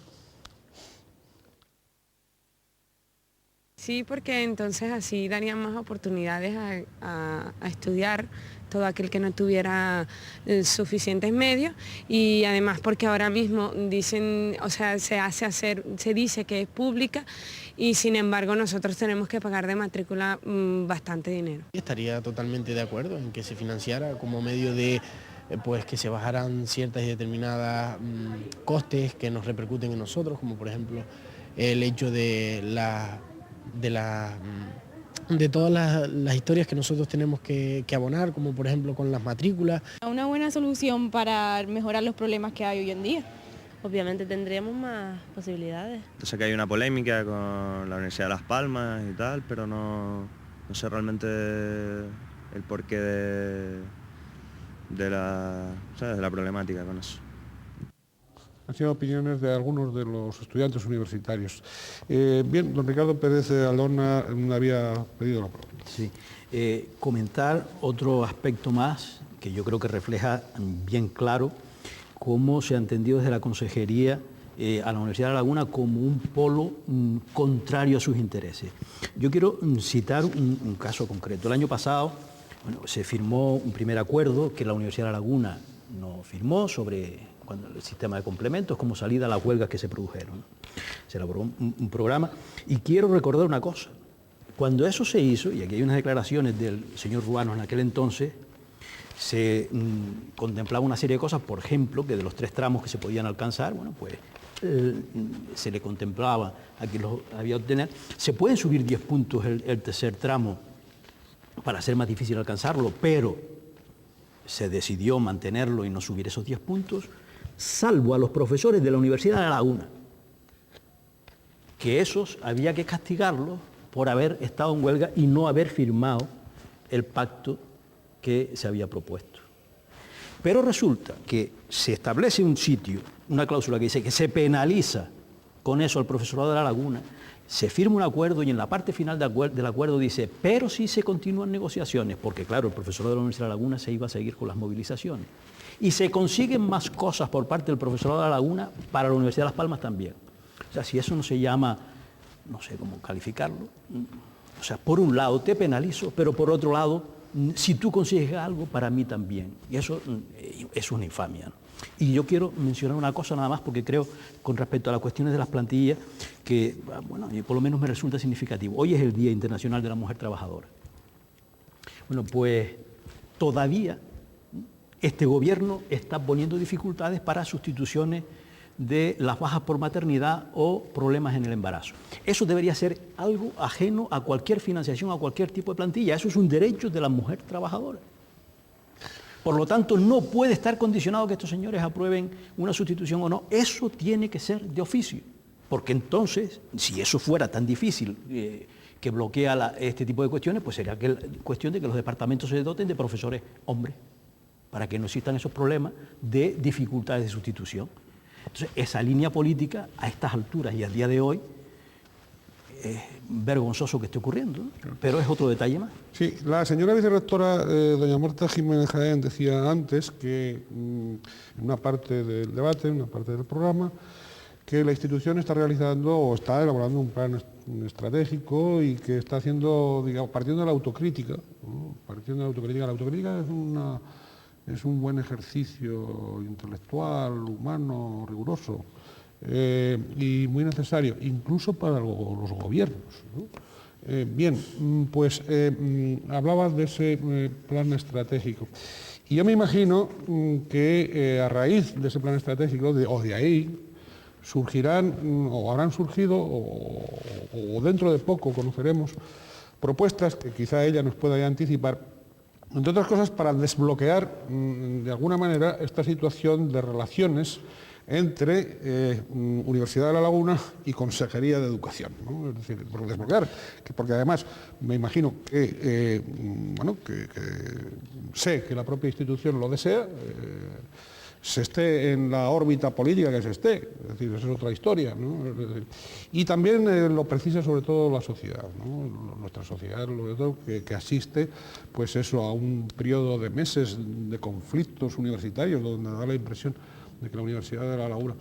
Sí, porque entonces así darían más oportunidades a estudiar todo aquel que no tuviera suficientes medios, y además porque ahora mismo dicen, o sea, se dice que es pública y sin embargo nosotros tenemos que pagar de matrícula bastante dinero. Estaría totalmente de acuerdo en que se financiara como medio de pues que se bajaran ciertas y determinadas costes que nos repercuten en nosotros, como por ejemplo el hecho de todas las historias que nosotros tenemos que abonar, como por ejemplo con las matrículas. Una buena solución para mejorar los problemas que hay hoy en día. Obviamente tendríamos más posibilidades. Yo sé que hay una polémica con la Universidad de Las Palmas y tal, pero no sé realmente el porqué de la problemática con eso. Han sido opiniones de algunos de los estudiantes universitarios. Bien, don Ricardo Pérez Aldona había pedido la palabra. Sí, comentar otro aspecto más que yo creo que refleja bien claro cómo se ha entendido desde la Consejería a la Universidad de La Laguna como un polo contrario a sus intereses. Yo quiero citar un caso concreto. El año pasado se firmó un primer acuerdo que la Universidad de La Laguna no firmó sobre el sistema de complementos como salida a las huelgas que se produjeron. Se elaboró un programa y quiero recordar una cosa. Cuando eso se hizo, y aquí hay unas declaraciones del señor Ruano en aquel entonces, se contemplaba una serie de cosas, por ejemplo, que de los 3 tramos que se podían alcanzar, bueno, pues se le contemplaba a quien los había obtener. Se pueden subir 10 puntos el tercer tramo para hacer más difícil alcanzarlo, pero se decidió mantenerlo y no subir esos 10 puntos, salvo a los profesores de la Universidad de La Laguna, que esos había que castigarlos por haber estado en huelga y no haber firmado el pacto que se había propuesto. Pero resulta que se establece un sitio, una cláusula que dice que se penaliza con eso al profesorado de La Laguna, se firma un acuerdo y en la parte final del acuerdo dice, pero sí se continúan negociaciones, porque claro, el profesorado de la Universidad de La Laguna se iba a seguir con las movilizaciones. Y se consiguen más cosas por parte del profesorado de La Laguna para la Universidad de Las Palmas también. O sea, si eso no se llama, no sé cómo calificarlo, o sea, por un lado te penalizo, pero por otro lado, si tú consigues algo, para mí también. Y eso es una infamia, ¿no? Y yo quiero mencionar una cosa nada más, porque creo, con respecto a las cuestiones de las plantillas, que, bueno, por lo menos me resulta significativo. Hoy es el Día Internacional de la Mujer Trabajadora. Bueno, pues todavía este gobierno está poniendo dificultades para sustituciones de las bajas por maternidad o problemas en el embarazo. Eso debería ser algo ajeno a cualquier financiación, a cualquier tipo de plantilla. Eso es un derecho de la mujer trabajadora. Por lo tanto, no puede estar condicionado que estos señores aprueben una sustitución o no. Eso tiene que ser de oficio. Porque entonces, si eso fuera tan difícil que bloquea este tipo de cuestiones, pues sería cuestión de que los departamentos se doten de profesores hombres, para que no existan esos problemas de dificultades de sustitución. Entonces, esa línea política, a estas alturas y al día de hoy, es vergonzoso que esté ocurriendo, ¿no? Pero es otro detalle más. Sí, la señora vicerrectora, doña Marta Jiménez Jaén, decía antes que en una parte del debate, en una parte del programa, que la institución está realizando o está elaborando un plan estratégico y que está haciendo, digamos, partiendo de la autocrítica, ¿no? Partiendo de la autocrítica. La autocrítica es un buen ejercicio intelectual, humano, riguroso y muy necesario, incluso para los gobiernos, ¿no? Bien, pues hablaba de ese plan estratégico. Y yo me imagino que a raíz de ese plan estratégico, o de ahí, surgirán, o habrán surgido, o dentro de poco conoceremos propuestas que quizá ella nos pueda ya anticipar, entre otras cosas para desbloquear de alguna manera esta situación de relaciones entre Universidad de La Laguna y Consejería de Educación, ¿no? Es decir, por desbloquear, porque además me imagino que, bueno, que sé que la propia institución lo desea, se esté en la órbita política que se esté, es decir, esa es otra historia, ¿no? Y también lo precisa sobre todo la sociedad, ¿no? Nuestra sociedad, sobre todo, que asiste pues eso, a un periodo de meses de conflictos universitarios, donde da la impresión de que la Universidad de La Laguna,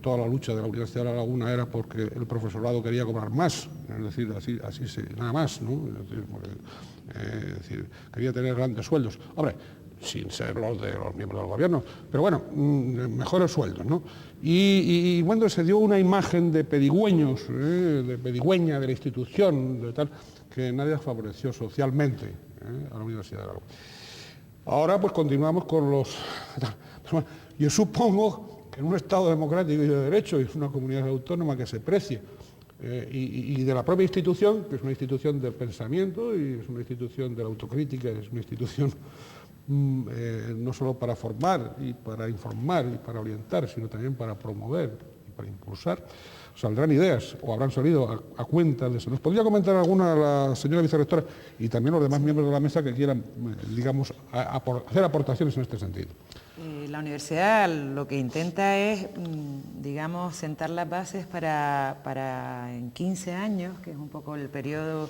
toda la lucha de la Universidad de La Laguna era porque el profesorado quería cobrar más, es decir, nada más, ¿no? Es decir, quería tener grandes sueldos. Hombre, sin ser los de los miembros del gobierno, pero bueno, mejores sueldos, ¿no? Y bueno, se dio una imagen de pedigüeños, de pedigüeña de la institución, de tal, que nadie favoreció socialmente a la Universidad de La Laguna. Ahora pues continuamos con los... Yo supongo que en un Estado democrático y de derecho, y es una comunidad autónoma que se precie, y de la propia institución, que es una institución del pensamiento, y es una institución de la autocrítica, es una institución no solo para formar y para informar y para orientar, sino también para promover y para impulsar, saldrán ideas o habrán salido a cuenta de eso. ¿Nos podría comentar alguna la señora vicerrectora y también los demás miembros de la mesa que quieran, digamos, hacer aportaciones en este sentido? La universidad lo que intenta es, digamos, sentar las bases para en 15 años, que es un poco el periodo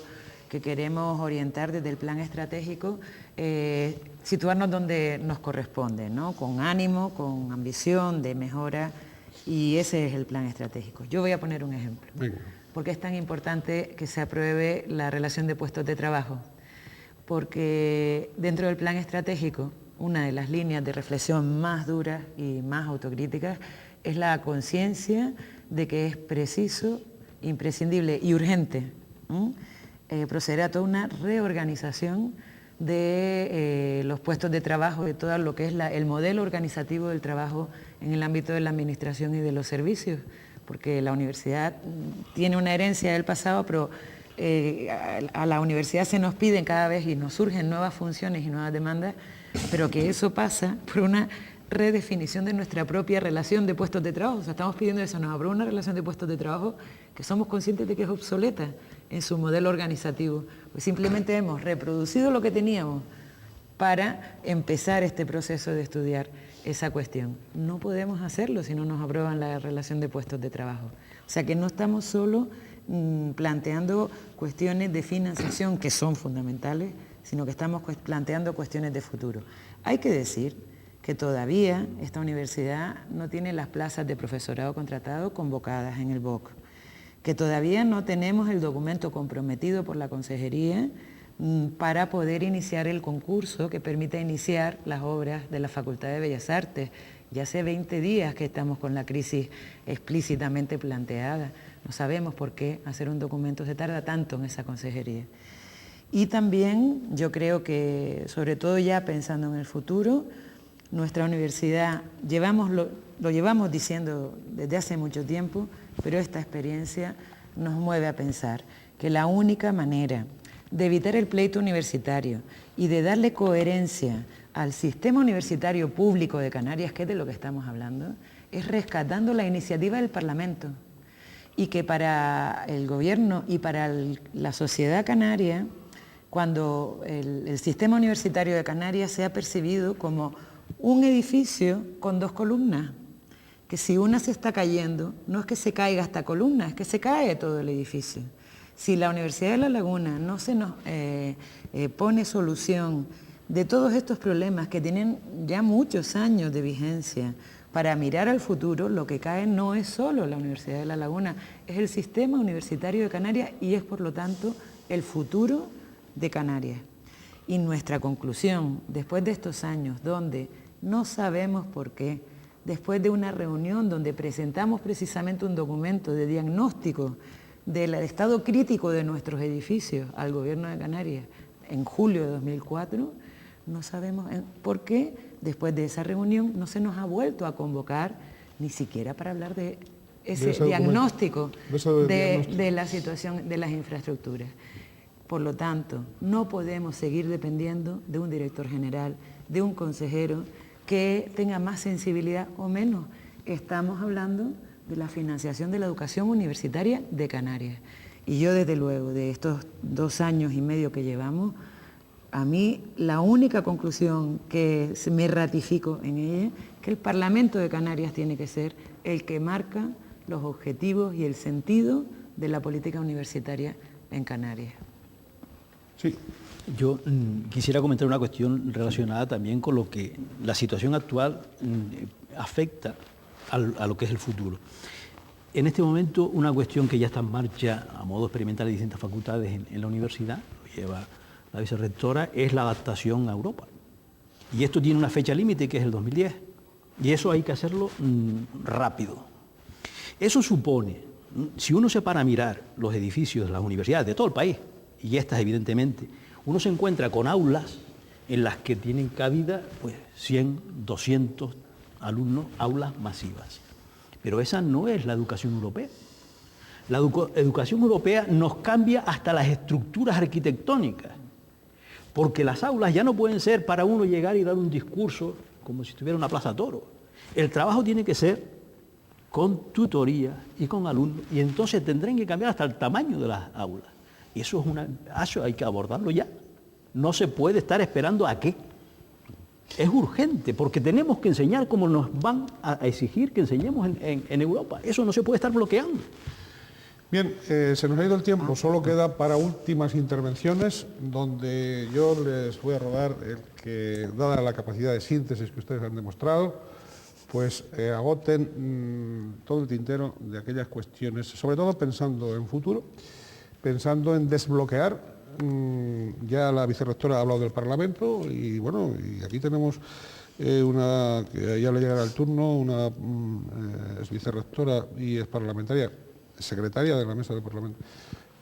que queremos orientar desde el plan estratégico, situarnos donde nos corresponde, ¿no? Con ánimo, con ambición de mejora, y ese es el plan estratégico. Yo voy a poner un ejemplo. Venga. ¿Por qué es tan importante que se apruebe la relación de puestos de trabajo? Porque dentro del plan estratégico, una de las líneas de reflexión más duras y más autocríticas es la conciencia de que es preciso, imprescindible y urgente proceder a toda una reorganización de los puestos de trabajo, de todo lo que es el modelo organizativo del trabajo en el ámbito de la administración y de los servicios, porque la universidad tiene una herencia del pasado, pero a la universidad se nos piden cada vez y nos surgen nuevas funciones y nuevas demandas, pero que eso pasa por una redefinición de nuestra propia relación de puestos de trabajo. O sea, estamos pidiendo eso, nos aprueba una relación de puestos de trabajo que somos conscientes de que es obsoleta en su modelo organizativo. Pues simplemente hemos reproducido lo que teníamos para empezar este proceso de estudiar esa cuestión. No podemos hacerlo si no nos aprueban la relación de puestos de trabajo. O sea que no estamos solo planteando cuestiones de financiación que son fundamentales, sino que estamos planteando cuestiones de futuro. Hay que decir que todavía esta universidad no tiene las plazas de profesorado contratado convocadas en el BOC, que todavía no tenemos el documento comprometido por la Consejería para poder iniciar el concurso que permita iniciar las obras de la Facultad de Bellas Artes. Ya hace 20 días que estamos con la crisis explícitamente planteada. No sabemos por qué hacer un documento se tarda tanto en esa Consejería. Y también yo creo que, sobre todo ya pensando en el futuro, nuestra universidad, lo llevamos diciendo desde hace mucho tiempo, pero esta experiencia nos mueve a pensar que la única manera de evitar el pleito universitario y de darle coherencia al sistema universitario público de Canarias, que es de lo que estamos hablando, es rescatando la iniciativa del Parlamento. Y que para el gobierno y para la sociedad canaria, cuando el sistema universitario de Canarias sea percibido como un edificio con dos columnas, que si una se está cayendo, no es que se caiga esta columna, es que se cae todo el edificio. Si la Universidad de La Laguna no se nos pone solución de todos estos problemas que tienen ya muchos años de vigencia, para mirar al futuro, lo que cae no es solo la Universidad de La Laguna, es el sistema universitario de Canarias y es por lo tanto el futuro de Canarias. Y nuestra conclusión, después de estos años donde no sabemos por qué, después de una reunión donde presentamos precisamente un documento de diagnóstico del estado crítico de nuestros edificios al Gobierno de Canarias en julio de 2004, no sabemos por qué después de esa reunión no se nos ha vuelto a convocar ni siquiera para hablar de ese diagnóstico de la situación de las infraestructuras. Por lo tanto, no podemos seguir dependiendo de un director general, de un consejero que tenga más sensibilidad o menos. Estamos hablando de la financiación de la educación universitaria de Canarias. Y yo, desde luego, de estos 2 años y medio que llevamos, a mí la única conclusión que me ratifico en ella, que el Parlamento de Canarias tiene que ser el que marca los objetivos y el sentido de la política universitaria en Canarias. Sí. Yo quisiera comentar una cuestión relacionada también con lo que la situación actual afecta a lo que es el futuro. En este momento, una cuestión que ya está en marcha a modo experimental de distintas facultades en la universidad, lo lleva la vicerrectora, es la adaptación a Europa. Y esto tiene una fecha límite que es el 2010. Y eso hay que hacerlo rápido. Eso supone, si uno se para a mirar los edificios de las universidades de todo el país, y estas evidentemente, uno se encuentra con aulas en las que tienen cabida pues 100, 200 alumnos, aulas masivas. Pero esa no es la educación europea. La educación europea nos cambia hasta las estructuras arquitectónicas, porque las aulas ya no pueden ser para uno llegar y dar un discurso como si estuviera en una plaza toro. El trabajo tiene que ser con tutoría y con alumnos, y entonces tendrán que cambiar hasta el tamaño de las aulas. Y eso hay que abordarlo ya. No se puede estar esperando a qué. Es urgente, porque tenemos que enseñar como nos van a exigir que enseñemos en Europa. Eso no se puede estar bloqueando. Bien, se nos ha ido el tiempo, solo queda para últimas intervenciones, donde yo les voy a rogar el que, dada la capacidad de síntesis que ustedes han demostrado, pues agoten todo el tintero de aquellas cuestiones, sobre todo pensando en futuro, pensando en desbloquear. Ya la vicerrectora ha hablado del Parlamento y bueno, y aquí tenemos una, que ya le llegará el turno, una es vicerrectora y es parlamentaria, secretaria de la mesa del Parlamento,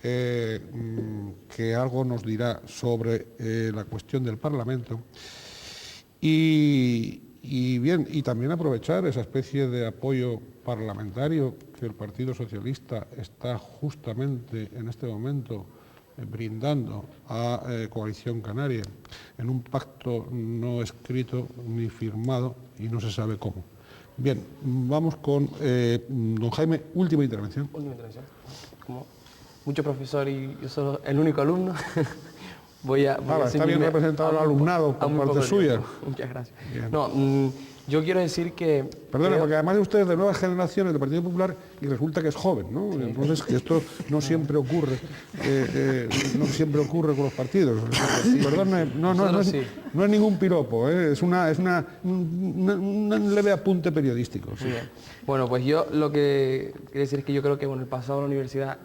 que algo nos dirá sobre la cuestión del Parlamento. Y bien, y también aprovechar esa especie de apoyo parlamentario que el Partido Socialista está justamente en este momento brindando a Coalición Canaria en un pacto no escrito ni firmado y no se sabe cómo. Bien, vamos con don Jaime, última intervención. Última intervención. Como mucho profesor y yo soy el único alumno, voy a está bien representado el alumnado por parte suya. Muchas gracias. No, yo quiero decir que... Perdona, porque además de ustedes de nuevas generaciones del Partido Popular y resulta que es joven, ¿no? Sí. Entonces, que esto no siempre ocurre, no siempre ocurre con los partidos. Sí, perdón, no es ningún piropo, es un leve apunte periodístico. Sí. Bien. Bueno, pues yo lo que quiero decir es que yo creo que el pasado de la universidad,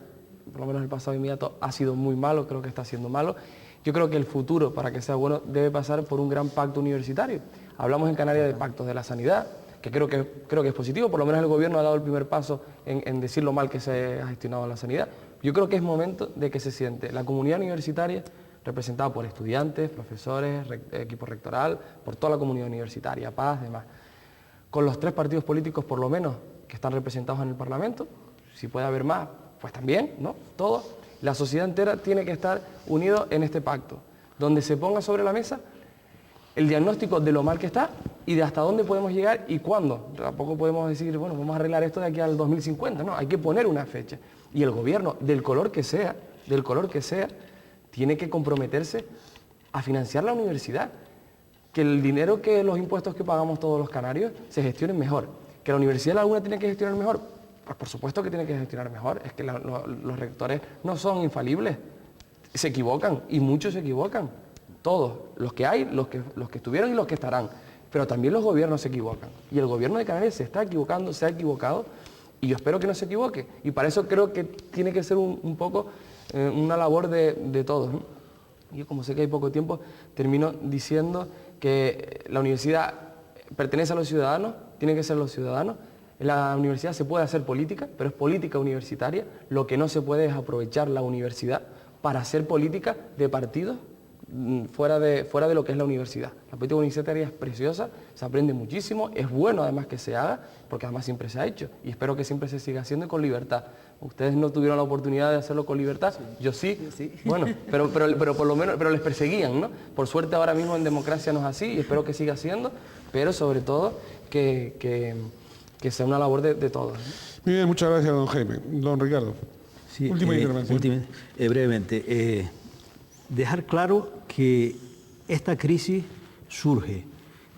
por lo menos el pasado inmediato, ha sido muy malo, creo que está siendo malo. Yo creo que el futuro, para que sea bueno, debe pasar por un gran pacto universitario. Hablamos en Canarias de pactos de la sanidad, que creo que es positivo, por lo menos el gobierno ha dado el primer paso en decir lo mal que se ha gestionado la sanidad. Yo creo que es momento de que se siente la comunidad universitaria, representada por estudiantes, profesores, equipo rectoral, por toda la comunidad universitaria, paz, demás, con los 3 partidos políticos por lo menos que están representados en el Parlamento, si puede haber más, pues también, ¿no? Todos. La sociedad entera tiene que estar unido en este pacto, donde se ponga sobre la mesa el diagnóstico de lo mal que está y de hasta dónde podemos llegar y cuándo. Tampoco podemos decir, bueno, vamos a arreglar esto de aquí al 2050, no, hay que poner una fecha. Y el gobierno, del color que sea, tiene que comprometerse a financiar la universidad. Que el dinero, que los impuestos que pagamos todos los canarios se gestionen mejor. Que la Universidad de La Laguna tiene que gestionar mejor. Pues por supuesto que tiene que gestionar mejor, es que los rectores no son infalibles, se equivocan y muchos se equivocan, todos, los que hay, los que estuvieron y los que estarán, pero también los gobiernos se equivocan y el gobierno de Canarias se está equivocando, se ha equivocado y yo espero que no se equivoque y para eso creo que tiene que ser un poco una labor de todos, ¿no? Yo como sé que hay poco tiempo, termino diciendo que la universidad pertenece a los ciudadanos, tienen que ser los ciudadanos. En la universidad se puede hacer política, pero es política universitaria. Lo que no se puede es aprovechar la universidad para hacer política de partidos fuera de lo que es la universidad. La política universitaria es preciosa, se aprende muchísimo, es bueno además que se haga, porque además siempre se ha hecho y espero que siempre se siga haciendo con libertad. Ustedes no tuvieron la oportunidad de hacerlo con libertad, yo sí. Bueno, pero por lo menos les perseguían, ¿no? Por suerte ahora mismo en democracia no es así y espero que siga siendo, pero sobre todo que sea una labor de todos. Muy bien, muchas gracias, don Jaime. Don Ricardo, sí, última intervención. Brevemente, dejar claro que esta crisis surge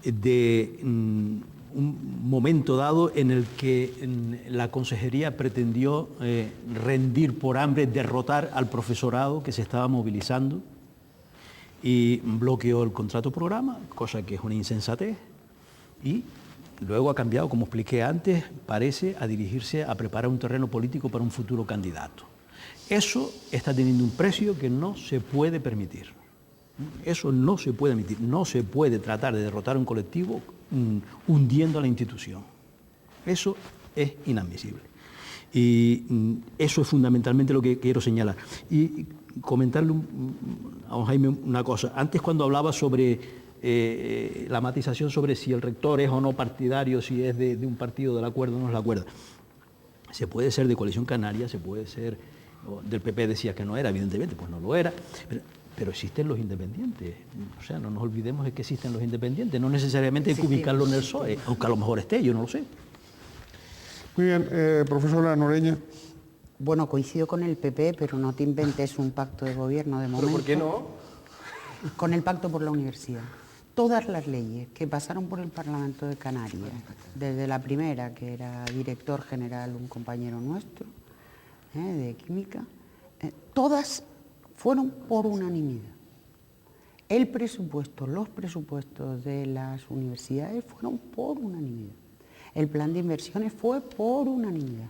de un momento dado en el que la consejería pretendió rendir por hambre, derrotar al profesorado que se estaba movilizando y bloqueó el contrato programa, cosa que es una insensatez, y luego ha cambiado, como expliqué antes, parece a dirigirse a preparar un terreno político para un futuro candidato. Eso está teniendo un precio que no se puede permitir. Eso no se puede permitir. No se puede tratar de derrotar a un colectivo hundiendo a la institución. Eso es inadmisible. Y eso es fundamentalmente lo que quiero señalar. Y comentarle a don Jaime una cosa. Antes, cuando hablaba sobre la matización sobre si el rector es o no partidario, si es de un partido del acuerdo o no es del acuerdo, se puede ser de Coalición Canaria, se puede ser del PP, decía que no era, evidentemente, pues no lo era, pero existen los independientes. O sea, no nos olvidemos de que existen los independientes, no necesariamente hay que ubicarlo en el PSOE, aunque a lo mejor esté, yo no lo sé. Muy bien, profesora Noreña. Bueno, coincido con el PP, pero no te inventes un pacto de gobierno de momento. ¿Pero por qué no? Con el pacto por la universidad. Todas las leyes que pasaron por el Parlamento de Canarias, desde la primera, que era director general un compañero nuestro, de química, todas fueron por unanimidad. El presupuesto, los presupuestos de las universidades fueron por unanimidad. El plan de inversiones fue por unanimidad.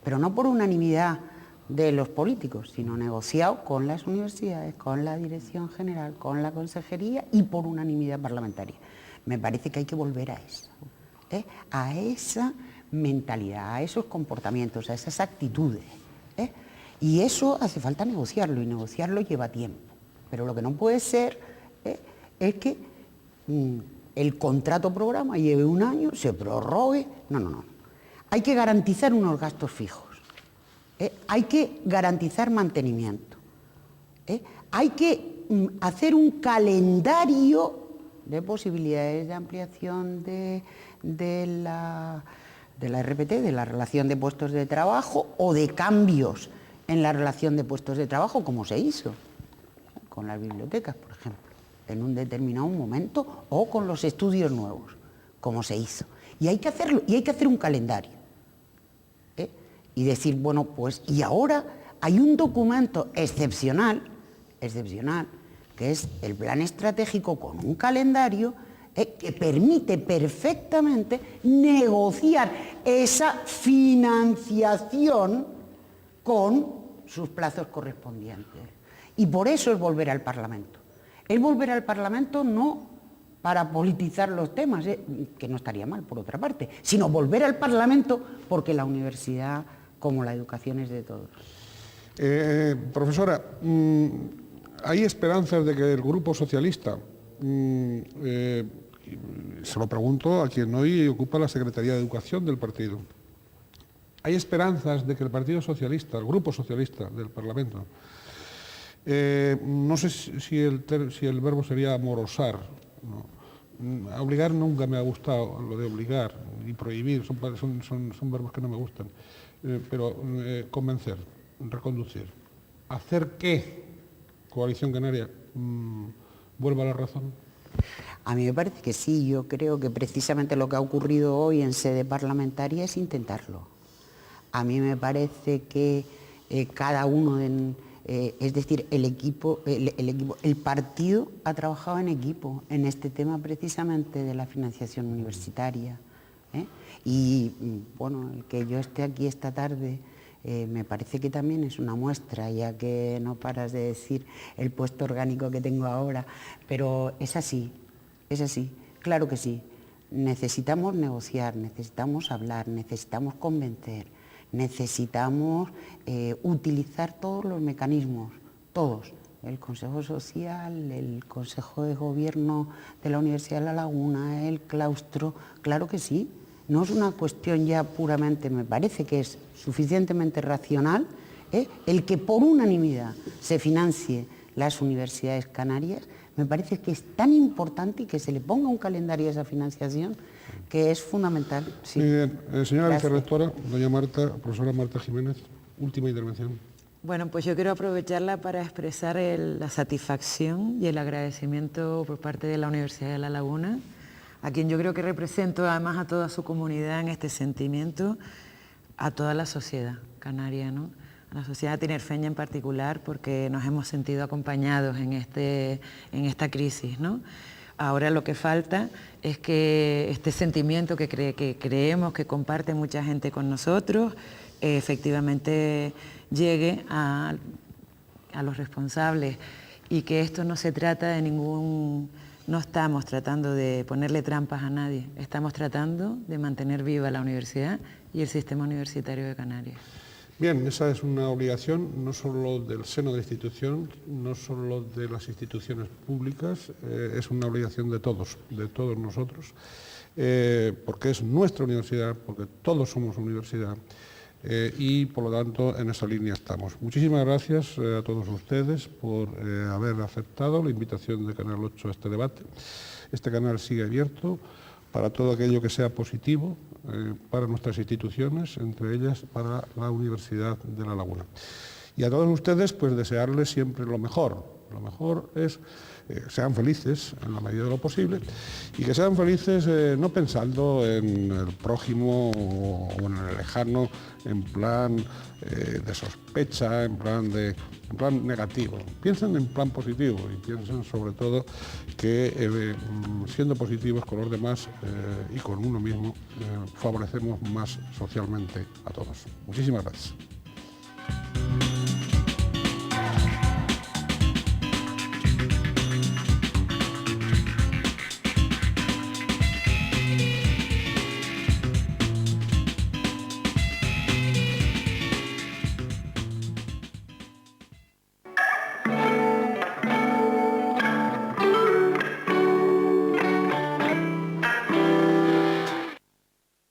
Pero no por unanimidad de los políticos, sino negociado con las universidades, con la dirección general, con la consejería y por unanimidad parlamentaria. Me parece que hay que volver a eso, a esa mentalidad, a esos comportamientos, a esas actitudes. Y eso hace falta negociarlo, y negociarlo lleva tiempo. Pero lo que no puede ser es que el contrato programa lleve un año, se prorrogue. No. Hay que garantizar unos gastos fijos. Hay que garantizar mantenimiento. Hay que hacer un calendario de posibilidades de ampliación de la RPT, de la relación de puestos de trabajo, o de cambios en la relación de puestos de trabajo, como se hizo con las bibliotecas, por ejemplo, en un determinado momento, o con los estudios nuevos, como se hizo. Y hay que hacerlo, y hay que hacer un calendario. Y decir, bueno, pues, y ahora hay un documento excepcional, que es el plan estratégico con un calendario que permite perfectamente negociar esa financiación con sus plazos correspondientes. Y por eso es volver al Parlamento. Es volver al Parlamento no para politizar los temas, que no estaría mal por otra parte, sino volver al Parlamento porque la universidad, como la educación, es de todos. Profesora, ¿hay esperanzas de que el Grupo Socialista, se lo pregunto a quien hoy ocupa la Secretaría de Educación del partido, ¿hay esperanzas de que el Partido Socialista, el Grupo Socialista del Parlamento, no sé si el verbo sería amorosar, ¿no? Obligar nunca me ha gustado, lo de obligar y prohibir, son verbos que no me gustan, pero convencer, reconducir, hacer que Coalición Canaria vuelva a la razón. A mí me parece que sí. Yo creo que precisamente lo que ha ocurrido hoy en sede parlamentaria es intentarlo. A mí me parece que cada uno, es decir, el partido ha trabajado en equipo en este tema precisamente de la financiación universitaria. Y bueno, el que yo esté aquí esta tarde me parece que también es una muestra, ya que no paras de decir el puesto orgánico que tengo ahora, pero es así, claro que sí. Necesitamos negociar, necesitamos hablar, necesitamos convencer, necesitamos utilizar todos los mecanismos, todos. El Consejo Social, el Consejo de Gobierno de la Universidad de La Laguna, el claustro, claro que sí. No es una cuestión ya puramente, me parece que es suficientemente racional, el que por unanimidad se financie las universidades canarias. Me parece que es tan importante y que se le ponga un calendario a esa financiación, que es fundamental. Sí. Muy bien. Señora vicerrectora, doña Marta, profesora Marta Jiménez, última intervención. Bueno, pues yo quiero aprovecharla para expresar la satisfacción y el agradecimiento por parte de la Universidad de La Laguna, a quien yo creo que represento además a toda su comunidad en este sentimiento, a toda la sociedad canaria, ¿no? A la sociedad tinerfeña en particular, porque nos hemos sentido acompañados en esta crisis, ¿no? Ahora lo que falta es que este sentimiento que creemos que comparte mucha gente con nosotros, efectivamente llegue a los responsables, y que esto no se trata de no estamos tratando de ponerle trampas a nadie, estamos tratando de mantener viva la universidad y el sistema universitario de Canarias. Bien, esa es una obligación no solo del seno de la institución, no solo de las instituciones públicas, es una obligación de todos nosotros, porque es nuestra universidad, porque todos somos universidad, y por lo tanto en esa línea estamos. Muchísimas gracias a todos ustedes por haber aceptado la invitación de Canal 8 a este debate. Este canal sigue abierto para todo aquello que sea positivo para nuestras instituciones, entre ellas para la Universidad de La Laguna. Y a todos ustedes, pues desearles siempre lo mejor. Lo mejor es que sean felices en la medida de lo posible, y que sean felices no pensando en el prójimo o en el lejano, en plan de sospecha, en plan negativo. Piensen en plan positivo y piensen sobre todo que siendo positivos con los demás y con uno mismo favorecemos más socialmente a todos. Muchísimas gracias.